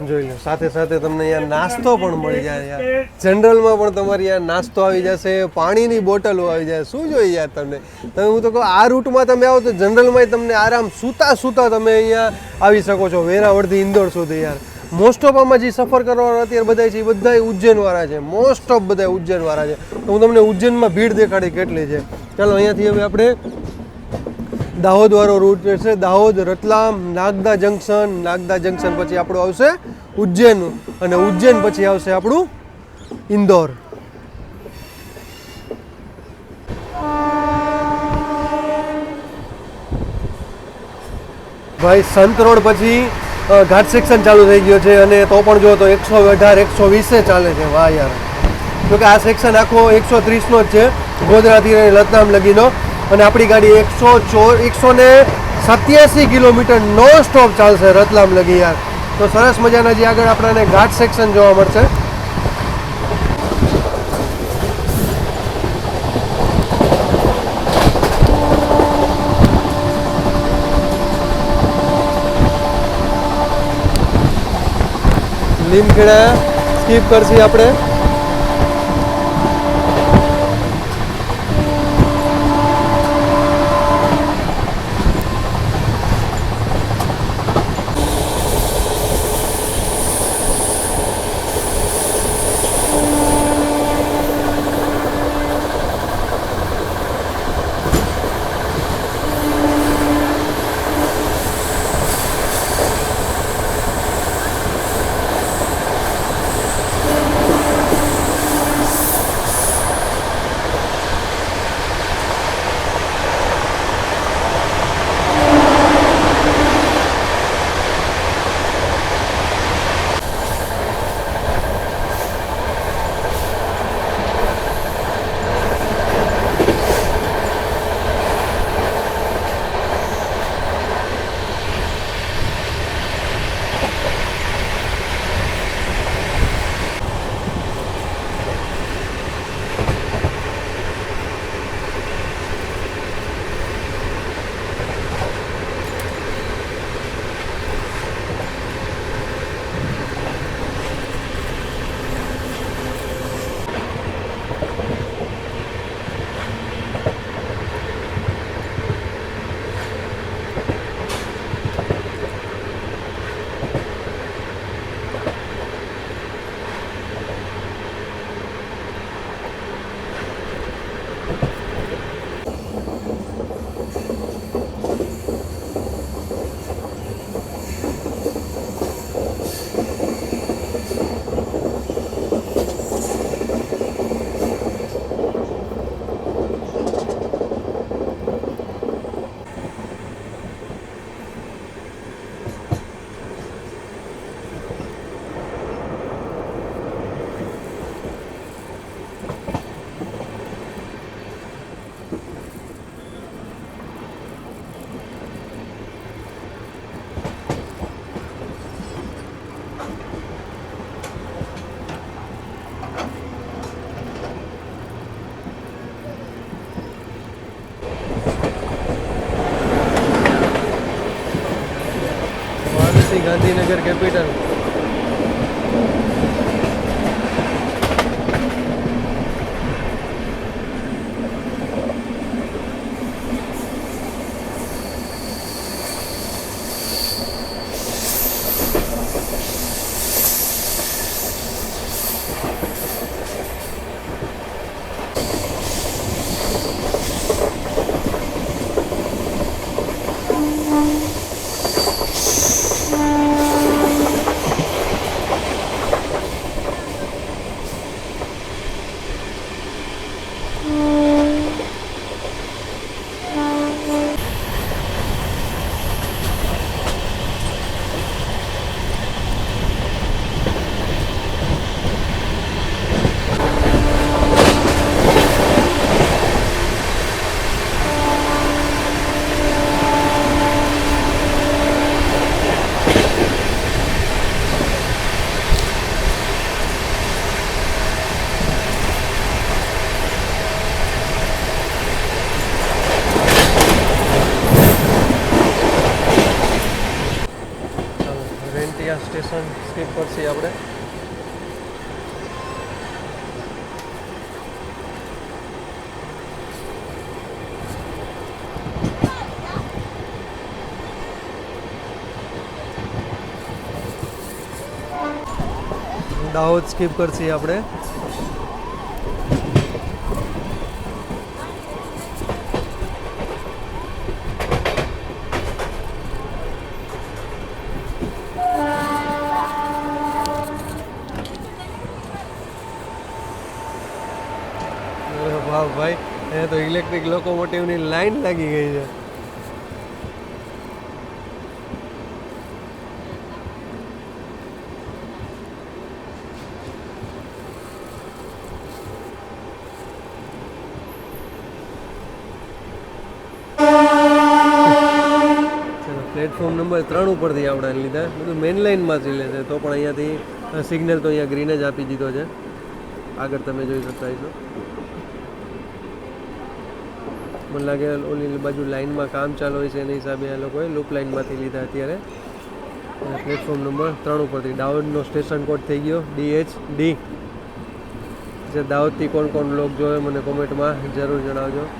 જોઈ લો, સાથે સાથે તમને યાર નાસ્તો પણ મળી જાય યાર. જનરલમાં પણ તમારી યાર નાસ્તો આવી જશે, પાણીની બોટલો આવી જાય. શું જોઈએ યાર તમને? હું તો કહું આ રૂટમાં તમે આવો તો જનરલમાં તમને આરામ સૂતા તમે અહીંયા આવી શકો છો, વેરાવળથી ઇન્દોર સુધી યાર. મોસ્ટ ઓફ આમાં જે સફર કરવાવાળા અત્યારે બધા છે એ બધા ઉજ્જૈનવાળા છે. મોસ્ટ ઓફ બધા ઉજ્જૈનવાળા છે. તો હું તમને ઉજ્જૈનમાં ભીડ દેખાડી કેટલી છે. ચાલો, અહીંયાથી હવે આપણે દાહોદવાળો રૂટ છે, દાહોદ, રતલામ, નાગદા જંકશન પછી આપણું આવશે ઉજ્જૈન અને ઉજ્જૈન પછી આવશે આપણું ઇન્દોર. ભાઈ સંત રોડ પછી ઘાટ સેક્શન ચાલુ થઈ ગયો છે અને તો પણ જો તો 118-120 ચાલે છે. વાહ યાર, જોકે આ સેક્શન આખો 130નો જ છે, ગોધરાથી રતલામ લગીનો. અને આપણી ગાડી 187 કિલોમીટર નોન સ્ટોપ ચાલશે રતલામ લગી યાર. તો સરસ મજાના જે આગળ આપણને ઘાટ સેક્શન જોવા મળશે. લીમખેડા સ્કીપ કરશી આપણે. KFC Gandhinagar capital. રેન્ટિયા સ્ટેશન સ્કીપ કરશી આપણે. દાહોદ સ્કીપ કરશી આપણે. વાહ ભાઈ, અહીંયા તો ઇલેક્ટ્રિક લોકોમોટિવની લાઈન લાગી ગઈ છે. પ્લેટફોર્મ નંબર 3 ઉપરથી આપણે લીધા. બધું મેઇન લાઇનમાંથી લે છે, તો પણ અહીંયાથી સિગ્નલ તો અહીંયા ગ્રીન જ આપી દીધો છે. આગળ તમે જોઈ શકતા છો. મને લાગે ઓલી બાજુ લાઇનમાં કામ ચાલુ હોય છે, એના હિસાબે આ લોકોએ લૂપ લાઇનમાંથી લીધા અત્યારે. પ્લેટફોર્મ નંબર 3 ઉપરથી દાહોદનો સ્ટેશન કોડ થઈ ગયો DHD. જે દાહોદથી કોણ કોણ લોક જોવે મને કોમેન્ટમાં જરૂર જણાવજો.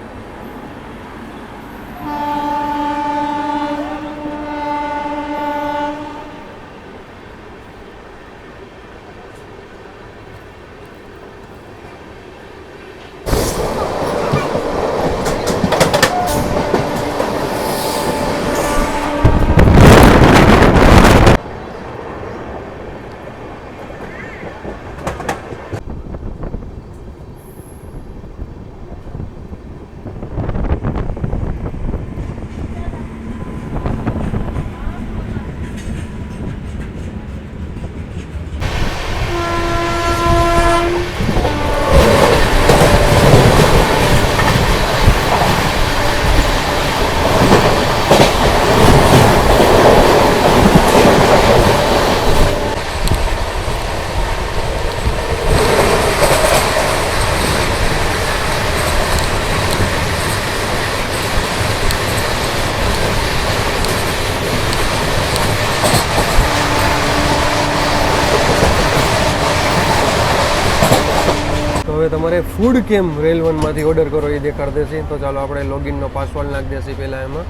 હવે તમારે ફૂડ કેમ રેલ 1માંથી ઓર્ડર કરો એ દેખાડી દેશે. તો ચાલો આપણે લોગિનનો પાસવર્ડ નાખી દેશે પહેલાં એમાં.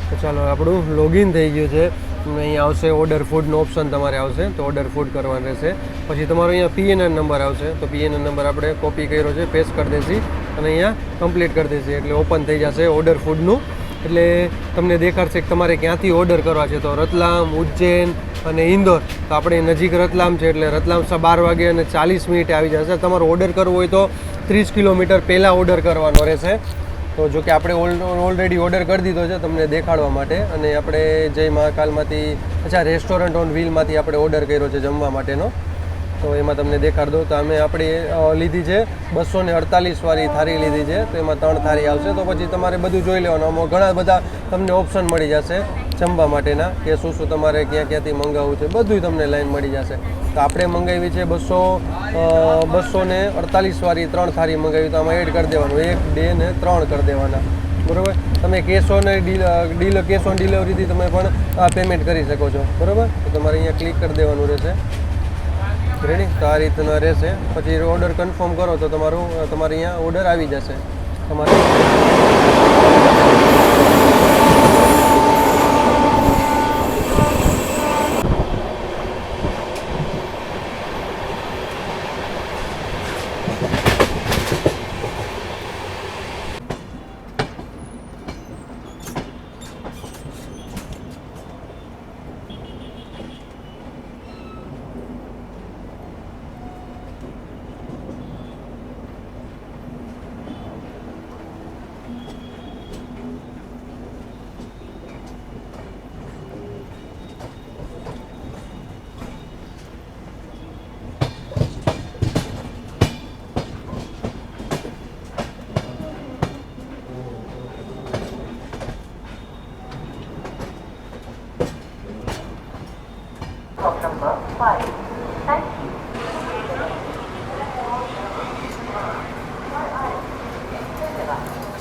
તો ચાલો આપણું લોગિન થઈ ગયું છે. અહીંયા આવશે ઓર્ડર ફૂડનો ઓપ્શન તમારે આવશે, તો ઓર્ડર ફૂડ કરવાનું રહેશે. પછી તમારો અહીંયા PNR નંબર આવશે, તો PNR નંબર આપણે કોપી કર્યો છે, પેસ્ટ કરી દેશી અને અહીંયા કમ્પ્લીટ કરી દેશી એટલે ઓપન થઈ જશે ઓર્ડર ફૂડનું. એટલે તમને દેખાડશે કે તમારે ક્યાંથી ઓર્ડર કરવા છે. તો રતલામ, ઉજ્જૈન અને ઇન્દોર. તો આપણે નજીક રતલામ છે એટલે રતલામ 12 વાગે અને 40 મિનિટે આવી જશે. તમારો ઓર્ડર કરવો હોય તો 30 કિલોમીટર પહેલાં ઓર્ડર કરવાનો રહેશે. તો જો કે આપણે ઓલરેડી ઓર્ડર કરી દીધો છે તમને દેખાડવા માટે. અને આપણે જય મહાકાલમાંથી રેસ્ટોરન્ટ ઓન વ્હીલમાંથી આપણે ઓર્ડર કર્યો છે જમવા માટેનો. તો એમાં તમને દેખાડ દો. તો અમે આપણી લીધી છે 248 વાળી થાળી લીધી છે. તો એમાં 3 થાળી આવશે. તો પછી તમારે બધું જોઈ લેવાનું. આમાં ઘણા બધા તમને ઓપ્શન મળી જશે જમવા માટેના, કે શું શું તમારે ક્યાં ક્યાંથી મંગાવવું છે બધું તમને લાઈન મળી જશે. તો આપણે મંગાવી છે 248 વાળી 3 થાળી મંગાવી. તો આમાં એડ કરી દેવાનું 1, 2 ને 3 કરી દેવાના. બરાબર. તમે કેશ ઓન ડિલિવરીથી તમે પણ પેમેન્ટ કરી શકો છો, બરાબર. તો તમારે અહીંયા ક્લિક કરી દેવાનું રહેશે. રેડી, તો આ રીતના રહેશે. પછી ઓર્ડર કન્ફર્મ કરો તો તમારે અહીંયા ઓર્ડર આવી જશે તમારે.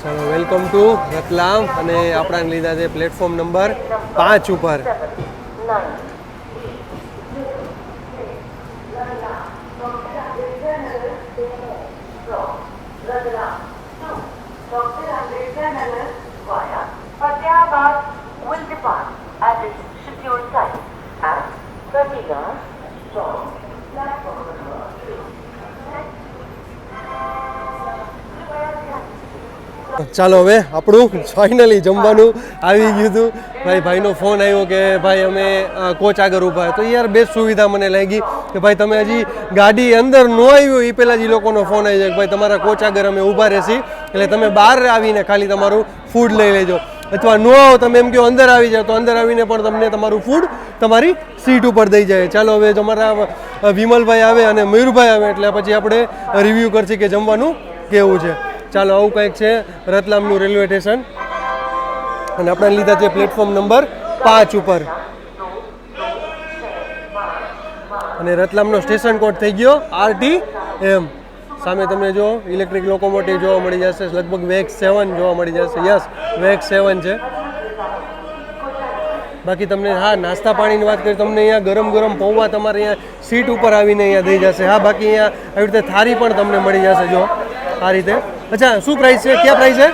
ચાલો, વેલકમ ટુ રતલામ. અને આપણાને લીધા છે પ્લેટફોર્મ નંબર 5 ઉપર. ચાલો, હવે આપણું ફાઇનલી જમવાનું આવી ગયું હતું. ભાઈનો ફોન આવ્યો કે ભાઈ અમે કોચ આગળ ઊભા. તો યાર બેસ્ટ સુવિધા મને લાગી કે ભાઈ તમે હજી ગાડી અંદર ન આવ્યો એ પહેલાં જ એ લોકોનો ફોન આવી જાય કે ભાઈ તમારા કોચ આગળ અમે ઊભા રહેશી, એટલે તમે બહાર આવીને ખાલી તમારું ફૂડ લઈ લેજો. અથવા ન આવો તમે એમ કહો અંદર આવી જાઓ તો અંદર આવીને પણ તમને તમારું ફૂડ તમારી સીટ ઉપર દઈ જાય. ચાલો, હવે તમારા વિમલભાઈ આવે અને મયુરભાઈ આવે એટલે પછી આપણે રિવ્યૂ કરશું કે જમવાનું કેવું છે. ચાલો, આવું કંઈક છે રતલામનું રેલવે સ્ટેશન. અને આપણે લીધા છે પ્લેટફોર્મ નંબર 5 ઉપર. અને રતલામનો સ્ટેશન કોડ થઈ ગયો RTM. સામે તમને જો ઇલેક્ટ્રિક લોકોમોટિવ જોવા મળી જશે. લગભગ વેગ 7 જોવા મળી જશે. યસ, વેગ 7 છે. બાકી તમને નાસ્તા પાણીની વાત કરીએ તમને અહીંયા ગરમ ગરમ પૌવા તમારે અહીંયા સીટ ઉપર આવીને અહીંયા દઈ જશે. બાકી અહીંયા આવી રીતે થાળી પણ તમને મળી જશે જો આ રીતે. अच्छा, શું प्राइस है? क्या प्राइस है?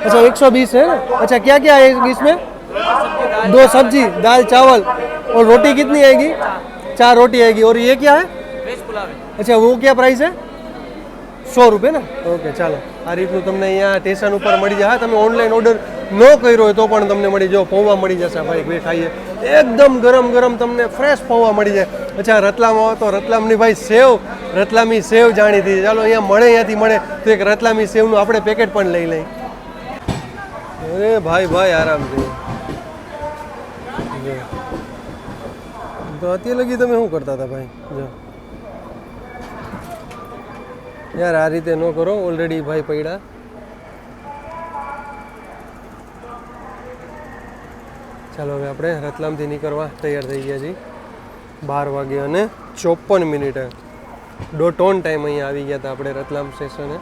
अच्छा, 120 है ना. अच्छा, क्या क्या है इसमें? 2 सब्जी, दाल चावल और रोटी कितनी आएगी? 4 रोटी आएगी. और ये क्या है? वेज पुलाव है. अच्छा, वो क्या प्राइस है? 100 रुपये ना. ओके, ચાલો, આ રીતનું તમને અહીંયા સ્ટેશન ઉપર મળી જાય. તમે ઓનલાઈન ઓર્ડર ન કર્યો હોય તો પણ તમને મળી જાઓ. પૌવા મળી જશે ભાઈ, બે ખાઈએ એકદમ ગરમ ગરમ તમને ફ્રેશ પૌવા મળી જાય. અચ્છા, રતલામ આવો તો રતલામની ભાઈ સેવ, રતલામી સેવ જાણીતી. ચાલો, અહીંયા મળે, અહીંયાથી મળે તો એક રતલામી સેવનું આપણે પેકેટ પણ લઈ લઈએ. અરે ભાઈ આરામથી. તો અત્યારે લગી તમે શું કરતા હતા ભાઈ? જો યાર, આ રીતે ન કરો. ઓલરેડી ભાઈ પડ્યા. ચાલો, હવે આપણે રતલામથી નીકળવા તૈયાર થઈ ગયા છીએ. 12:54 ડોટ ઓન ટાઈમ અહીંયા આવી ગયા હતા આપણે રતલામ સ્ટેશને.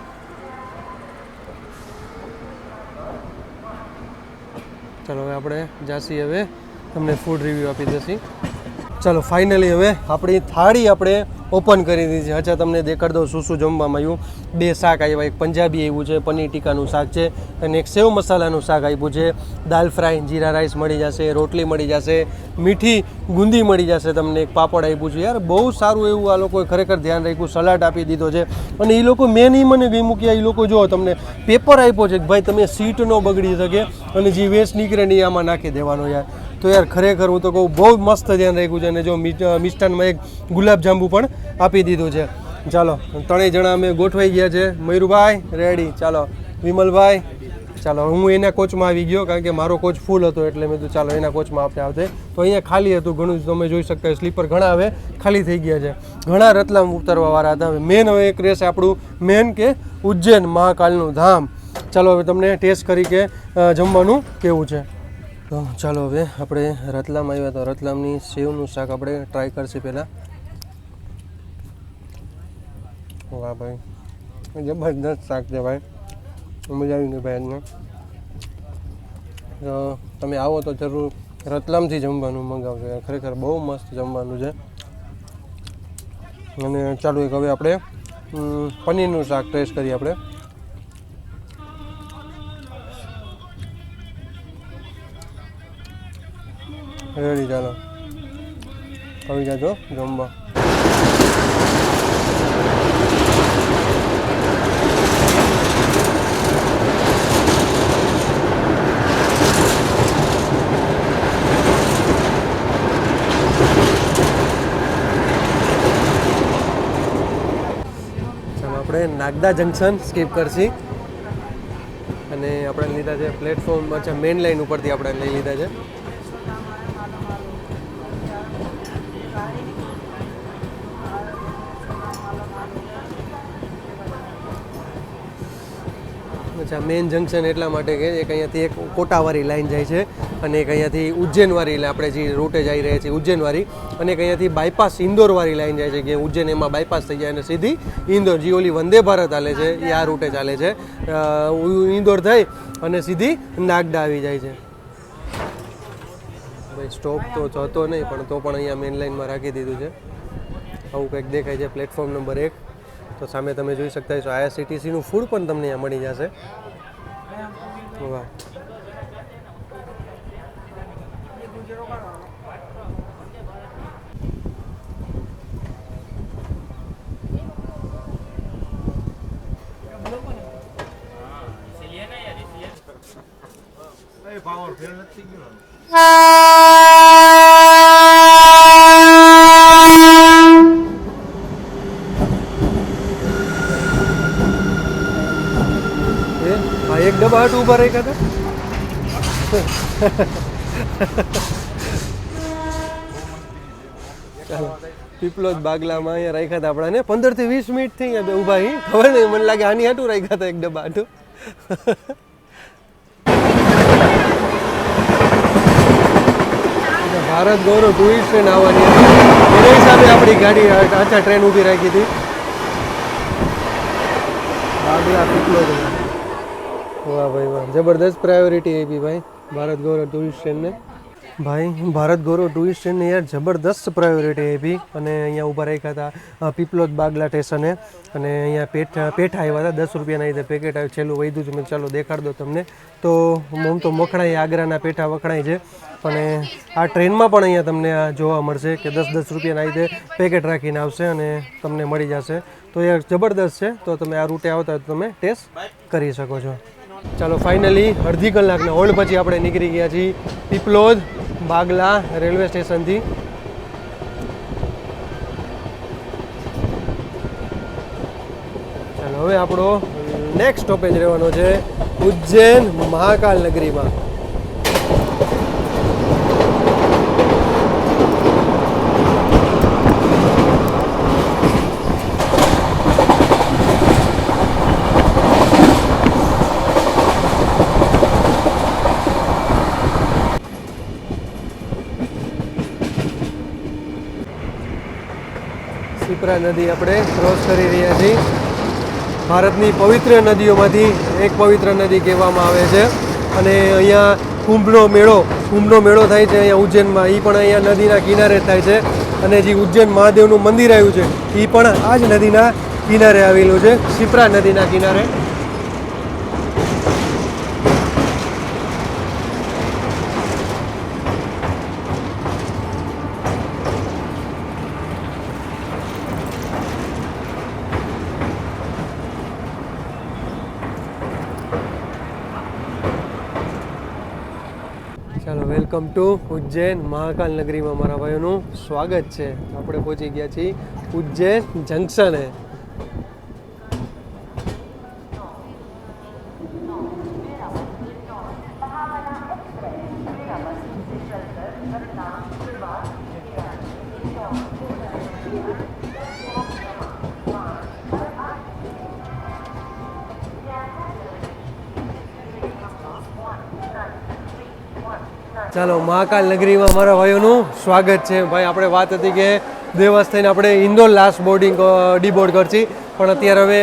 ચાલો, હવે આપણે જાસી હવે તમને ફૂડ રિવ્યૂ આપી દઈશું. ચાલો, ફાઇનલી હવે આપણી થાળી આપણે ઓપન કરી દીધી છે. અચ્છા, તમને દેખાડી દઉં શું જમવામાં આવ્યું. 2 શાક આવ્યા. એક પંજાબી આવ્યું છે, પનીર ટીકાનું શાક છે, અને એક સેવ મસાલાનું શાક આપ્યું છે. દાલ ફ્રાય, જીરા રાઈસ મળી જશે, રોટલી મળી જશે, મીઠી ગુંદી મળી જશે. તમને એક પાપડ આપ્યું છે. યાર, બહુ સારું એવું આ લોકોએ ખરેખર ધ્યાન રાખ્યું. સલાડ આપી દીધો છે. અને એ લોકો મેન એ મને ગમ્યું કે એ લોકો જો તમને પેપર આપ્યો છે કે ભાઈ તમે સીટ ન બગડી શકે અને જે વેસ્ટ નીકળે ને એ આમાં નાખી દેવાનો. યાર, તો યાર ખરેખર હું તો કહું બહુ મસ્ત ધ્યાન રાખ્યું છે. અને જો મિષ્ટાનમાં એક ગુલાબજાંબુ પણ આપી દીધું છે. ચાલો, 3 જણા અમે ગોઠવાઈ ગયા છે. મયુરભાઈ રેડી. ચાલો, વિમલભાઈ. ચાલો, હું એના કોચમાં આવી ગયો કારણ કે મારો કોચ ફૂલ હતો એટલે મેં કીધું ચાલો એના કોચમાં આપણે આવતે. તો અહીંયા ખાલી હતું ઘણું. તમે જોઈ શકતા સ્લીપર ઘણા હવે ખાલી થઈ ગયા છે. ઘણા રતલામ ઉતરવાવાળા હતા. હવે મેન હવે એક રહેશે આપણું મેન કે ઉજ્જૈન મહાકાલનું ધામ. ચાલો, હવે તમને ટેસ્ટ કરી કે જમવાનું કેવું છે. તો ચાલો, હવે આપણે રતલામ આવ્યા તો રતલામની સેવનું શાક આપણે ટ્રાય કરશે પહેલાં. વાહ ભાઈ, જબરદસ્ત શાક છે ભાઈ. મજા આવી ગઈ ભાઈ આજને. તો તમે આવો તો જરૂર રતલામથી જમવાનું મંગાવજો, ખરેખર બહુ મસ્ત જમવાનું છે. અને ચાલો એક હવે આપણે પનીરનું શાક ટેસ્ટ કરીએ આપણે. રેડી, ચાલો આવી જાજો જમવા. આપણે નાગદા જંકશન સ્કીપ કરશી અને આપણે લીધા છે પ્લેટફોર્મ. અચ્છા, મેઇન લાઇન ઉપરથી આપણે લઈ લીધા છે. અચ્છા, મેઇન જંકશન એટલા માટે કે એક અહીંયાથી એક કોટાવાળી લાઈન જાય છે અને એક અહીંયાથી ઉજ્જૈનવાળી, એટલે આપણે જે રૂટે જઈ રહ્યા છીએ ઉજ્જૈનવાળી, અને એક અહીંયાથી બાયપાસ ઇન્દોરવાળી લાઈન જાય છે કે ઉજ્જૈન એમાં બાયપાસ થઈ જાય અને સીધી ઇન્દોર, જે ઓલી વંદે ભારત ચાલે છે એ આ રૂટે ચાલે છે. ઇન્દોર થઈ અને સીધી નાગડા આવી જાય છે. ભાઈ સ્ટોપ તો જતો નહીં, પણ તો પણ અહીંયા મેઇન લાઇનમાં રાખી દીધું છે. આવું કંઈક દેખાય છે પ્લેટફોર્મ નંબર 1. તો સામે તમે જોઈ શકતા છો IRCTCનું ફૂડ પણ તમને અહીંયા મળી જશે. વાહ, એક ડબ્બા હાટ ઊભા રાખ્યા હતા. ચાલો, પીપલોદ બાગલામાં અહીંયા રાખ્યા હતા આપણાને 15 થી 20 મિનિટ થઈ અહીંયા ઊભા. ખબર નહીં, મને લાગે આની હાટું રાખ્યા હતા એક ડબ્બા હાટું. ભારત ગૌરવ ટુરિસ્ટ ટ્રેન આવવાની હતી, એના હિસાબે આપણી ગાડી આછા ટ્રેન ઊભી રાખી હતી. બાગલા પીપલોદ. વાહ ભાઈ વાહ, જબરદસ્ત પ્રાયોરિટી આપી ભાઈ ભારત ગૌરવ ટુરિસ્ટ ટ્રેનને. ભાઈ ભારત ગૌરવ ટુરિસ્ટ ટ્રેનને યાર જબરદસ્ત પ્રાયોરિટી આપી અને અહીંયા ઊભા રાખ્યા હતા પીપલોદ બાગલા સ્ટેશને. અને અહીંયા પેઠા આવ્યા હતા, 10 રૂપિયાના રીતે પેકેટ આવ્યું, છેલ્લું વધ્યું છે. મેં ચાલો દેખાડ દો તમને. તો આમ તો મખણાઈ, આગ્રાના પેઠા વખણાય છે, પણ આ ટ્રેનમાં પણ અહીંયા તમને આ જોવા મળશે કે 10 રૂપિયાના રીતે પેકેટ રાખીને આવશે અને તમને મળી જશે. તો એ જબરદસ્ત છે. તો તમે આ રૂટે આવતા તો તમે ટેસ્ટ કરી શકો છો. ચાલો ફાઇનલી અડધી કલાકના હોલ્ડ પછી આપણે નીકળી ગયા છીએ પીપલોદ બાગલા રેલવે સ્ટેશનથી. ચાલો હવે આપણો નેક્સ્ટ સ્ટોપેજ રહેવાનો છે ઉજ્જૈન મહાકાલ નગરીમાં. શિપ્રા નદી આપણે ક્રોસ કરી રહ્યા છીએ. ભારતની પવિત્ર નદીઓમાંથી એક પવિત્ર નદી કહેવામાં આવે છે. અને અહીંયા કુંભનો મેળો થાય છે અહીંયા ઉજ્જૈનમાં. એ પણ અહીંયા નદીના કિનારે થાય છે. અને જે ઉજ્જૈન મહાદેવનું મંદિર આવ્યું છે એ પણ આ જ નદીના કિનારે આવેલું છે, શિપ્રા નદીના કિનારે. ચાલો, વેલકમ ટુ ઉજ્જૈન મહાકાલ નગરીમાં મારા ભાઈઓનું સ્વાગત છે. આપણે પહોંચી ગયા છીએ ઉજ્જૈન જંકશને. ચાલો, મહાકાલ નગરીમાં મારા ભાઈઓનું સ્વાગત છે. ભાઈ આપણે વાત હતી કે દેવાસ થઈને આપણે ઇન્દોર લાસ્ટ બોર્ડિંગ ડીબોર્ડ કરશી. પણ અત્યારે હવે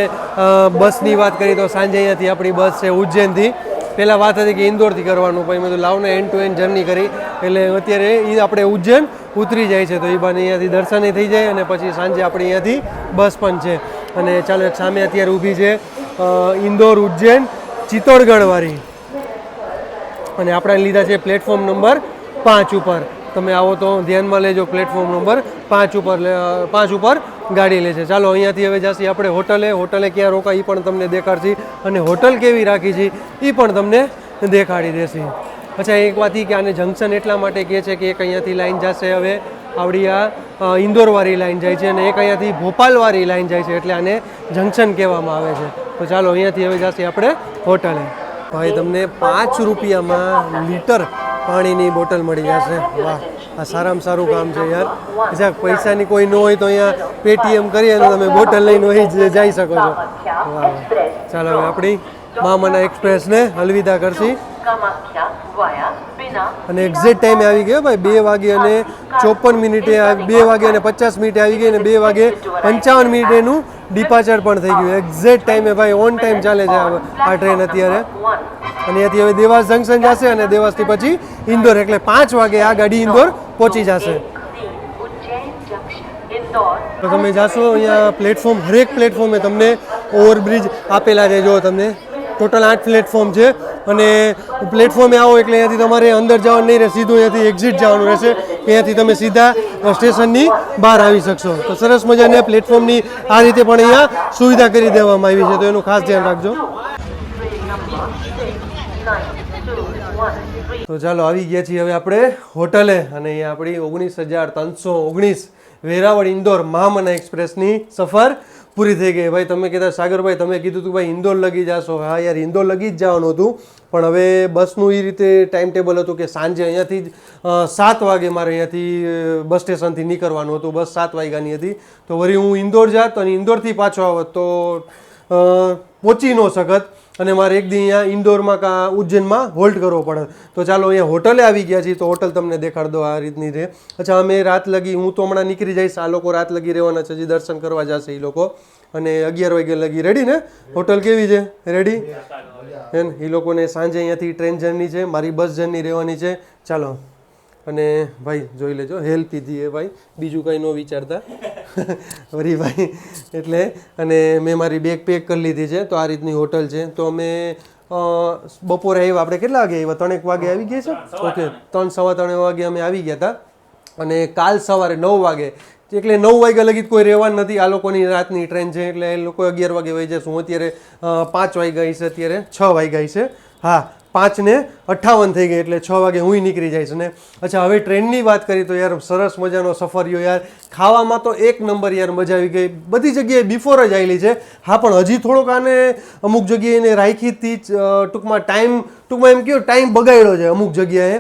બસની વાત કરીએ તો સાંજે અહીંયાથી આપણી બસ છે ઉજ્જૈનથી. પહેલાં વાત હતી કે ઇન્દોરથી કરવાનું, પછી મેં તો લાવને એન્ડ ટુ એન્ડ જર્ની કરી, એટલે અત્યારે આપણે ઉજ્જૈન ઉતરી જાય છે, તો એ બાને અહીંયાથી દર્શને થઈ જાય અને પછી સાંજે આપણે અહીંયાથી બસ પણ છે. અને ચાલો એક સામે અત્યારે ઊભી છે ઇન્દોર ઉજ્જૈન ચિત્તોડગઢવાળી, અને આપણે લીધા છે પ્લેટફોર્મ નંબર 5 ઉપર. તમે આવો તો ધ્યાનમાં લેજો, પ્લેટફોર્મ નંબર 5 ઉપર ગાડી લે છે. ચાલો અહીંયાથી હવે જશે આપણે હોટલે ક્યાં રોકાય એ પણ તમને દેખાડશી, અને હોટલ કેવી રાખી છે એ પણ તમને દેખાડી દેશે. અચ્છા, એક વાત એ કે આને જંકશન એટલા માટે કહે છે કે એક અહીંયાથી લાઈન જશે હવે આવડી આ ઇન્દોરવાળી લાઈન જાય છે, અને એક અહીંયાથી ભોપાલવાળી લાઈન જાય છે, એટલે આને જંકશન કહેવામાં આવે છે. તો ચાલો અહીંયાથી હવે જશે આપણે હોટલે. ભાઈ તમને 5 રૂપિયામાં લીટર પાણીની બોટલ મળી જશે. વાહ, આ સારામાં સારું કામ છે યાર. અચ્છા, પૈસાની કોઈ ન હોય તો અહીંયા પેટીએમ કરી અને તમે બોટલ લઈને અહીં જઈ શકો છો. વાહ, ચાલો હવે આપણી મામના એક્સપ્રેસને અલવિદા કરશી. અને એક્ઝેક્ટ ટાઈમે આવી ગયો ભાઈ, 2 વાગે અને 54 મિનિટે, 2 વાગે અને 50 મિનિટે આવી ગઈ, અને 2 વાગે 55 મિનિટે એનું ડિપાર્ચર પણ થઈ ગયું. એક્ઝેક્ટ ટાઈમે ભાઈ, ઓન ટાઈમ ચાલે છે આ ટ્રેન અત્યારે. અને અહીંયાથી હવે દેવાસ જંકશન જશે, અને દેવાસથી પછી ઇન્દોર, એટલે 5 વાગે આ ગાડી ઇન્દોર પહોંચી જશે. તો તમે જાશો અહીંયા પ્લેટફોર્મ, હરેક પ્લેટફોર્મે તમને ઓવરબ્રિજ આપેલા છે. જો તમને ટોટલ 8 પ્લેટફોર્મ છે, અને પ્લેટફોર્મે આવો એટલે અહીંયાથી તમારે અંદર જવાનું નહીં રહે, સીધું અહીંયાથી એક્ઝિટ જવાનું રહેશે. અહીંયાથી તમે સીધા સ્ટેશનની બહાર આવી શકશો. તો સરસ મજાની પ્લેટફોર્મની આ રીતે પણ અહીંયા સુવિધા કરી દેવામાં આવી છે, તો એનું ખાસ ધ્યાન રાખજો. તો ચાલો આવી ગયા છીએ હવે આપણે હોટલે, અને અહીંયા આપણી 19,319 વેરાવળ ઇન્દોર મહામના એક્સપ્રેસની સફર પૂરી થઈ ગઈ. ભાઈ તમે કહેતા સાગરભાઈ, તમે કીધું હતું ભાઈ ઇન્દોર લગી જશો. હા યાર, ઇન્દોર લગી જ જવાનું હતું, પણ હવે બસનું એ રીતે ટાઈમ ટેબલ હતું કે સાંજે અહીંયાથી જ 7 વાગે મારે અહીંયાથી બસ સ્ટેશનથી નીકળવાનું હતું. બસ 7 વાગ્યાની હતી, તો વળી હું ઇન્દોર જાત અને ઇન્દોરથી પાછો આવત તો પહોંચી ન શકત, અને મારે એક દી અહીંયા ઇન્દોરમાં કાં ઉજ્જૈનમાં હોલ્ડ કરવો પડે. તો ચાલો અહીંયા હોટલે આવી ગયા છીએ, તો હોટલ તમને દેખાડ દો આ રીતની છે. અચ્છા, અમે રાત લગી, હું તો હમણાં નીકળી જઈશ, આ લોકો રાત લગી રહેવાના છે, હજી દર્શન કરવા જશે એ લોકો. અને 11 વાગે લગી રેડી ને? હોટલ કેવી છે? રેડી હે ને? એ લોકોને સાંજે અહીંયાથી ટ્રેન જર્ની છે, મારી બસ જર્ની રહેવાની છે. ચાલો, અને ભાઈ જોઈ લેજો, હેલ્પ કીધી એ ભાઈ, બીજું કંઈ ન વિચારતા વરી ભાઈ. એટલે અને મેં મારી બેગ પેક કરી લીધી છે. તો આ રીતની હોટલ છે. તો અમે બપોરે આવ્યા, આપણે કેટલા વાગે આવ્યા? 3 વાગે આવી ગયા છે. ઓકે, 3 સવા 3 વાગે અમે આવી ગયા હતા, અને કાલ સવારે 9 વાગે, એટલે 9 વાગ્યા લગી કોઈ રહેવાનું નથી. આ લોકોની રાતની ટ્રેન છે, એટલે એ લોકો 11 વાગે વહી જશે. હું અત્યારે 5 વાગ્યા છે, અત્યારે 6 વાગ્યા છે. હા, 5:58 થઈ ગઈ, એટલે 6 વાગે હું નીકળી જઈશ ને. અચ્છા, હવે ટ્રેનની વાત કરી તો યાર સરસ મજાનો સફર રહ્યો યાર. ખાવામાં તો એક નંબર યાર, મજા આવી ગઈ. બધી જગ્યાએ બિફોર જ આવેલી છે. હા, પણ હજી થોડોક આને અમુક જગ્યાએ એને રાખી હતી, ટૂંકમાં એમ કહ્યું ટાઈમ બગાડ્યો છે અમુક જગ્યાએ,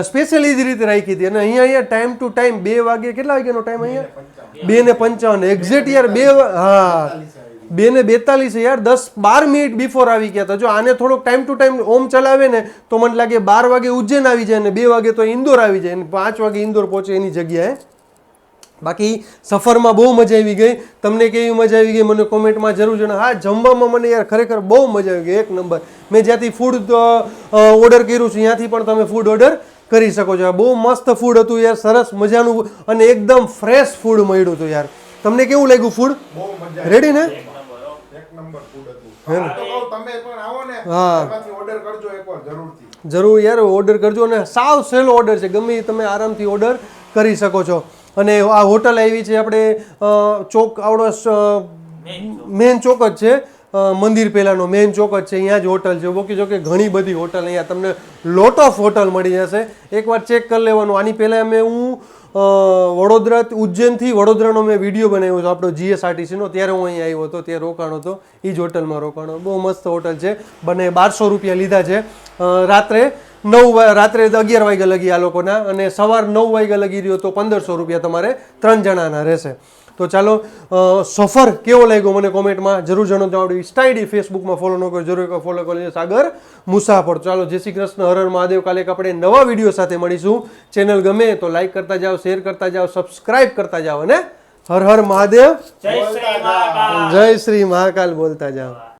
સ્પેશિયલી જ રીતે રાખી હતી. અને અહીંયા ટાઈમ ટુ ટાઈમ 2 વાગે, કેટલા વાગ્યાનો ટાઈમ અહીંયા? 2:55 એક્ઝેક્ટ યાર. 2:42 યાર, 10-12 મિનિટ બિફોર આવી ગયા હતા. જો આને થોડોક ટાઈમ ટુ ટાઈમ ઓમ ચલાવે ને તો મને લાગે 12 વાગે ઉજ્જૈન આવી જાય, અને 2 વાગે તો ઇન્દોર આવી જાય, અને 5 વાગે ઇન્દોર પહોંચે એની જગ્યાએ. બાકી સફરમાં બહુ મજા આવી ગઈ. તમને કેવી મજા આવી ગઈ મને કોમેન્ટમાં જરૂર જણાવો. હા, જમવામાં મને યાર ખરેખર બહુ મજા આવી ગઈ, એક નંબર. મેં જ્યાંથી ફૂડ ઓર્ડર કર્યું છે ત્યાંથી પણ તમે ફૂડ ઓર્ડર કરી શકો છો. બહુ મસ્ત ફૂડ હતું યાર, સરસ મજાનું, અને એકદમ ફ્રેશ ફૂડ મળ્યું હતું યાર. તમને કેવું લાગ્યું ફૂડ? રેડી ને? જરૂર યાર, ઓર્ડર કરજો, અને સાવ સહેલો ઓર્ડર છે, ગમે તમે આરામથી ઓર્ડર કરી શકો છો. અને આ હોટલ આવી છે આપણે ચોક, આવડો મેન ચોક જ છે, મંદિર પહેલાંનો મેન ચોક જ છે, અહીંયા જ હોટલ છે. ઓકે, જો કે ઘણી બધી હોટલ અહીંયા તમને લોટ ઓફ હોટલ મળી જશે. એકવાર ચેક કરી લેવાનું. આની પહેલાં હું વડોદરા, ઉજ્જૈનથી વડોદરાનો મેં વિડીયો બનાવ્યો હતો આપણો GSRTCનો, ત્યારે હું અહીંયા આવ્યો હતો, ત્યાં રોકાણો હતો, એ જ હોટલમાં રોકાણો. બહુ મસ્ત હોટલ છે. બંને 1200 રૂપિયા લીધા છે. રાત્રે 11 વાગ્યા લગી આ લોકોના, અને સવાર 9 વાગ્યા લગી રહ્યો તો 1500 રૂપિયા તમારે 3 જણાના રહેશે. તો ચાલો સફર કેવો લાગ્યો મને કોમેન્ટમાં જરૂર જણાવજો. આપણી ઇન્સ્ટા આઈડી ફેસબુકમાં ફોલો ન કરો જરૂર ફોલો કરી સાગર મુસાફર. ચાલો જય શ્રી કૃષ્ણ, હર હર મહાદેવ. કાલે આપણે નવા વિડીયો સાથે મળીશું. ચેનલ ગમે તો લાઈક કરતા જાઓ, શેર કરતા જાઓ, સબસ્ક્રાઇબ કરતા જાઓ અને હર હર મહાદેવ, જય શ્રી મહાકાલ બોલતા જાઓ.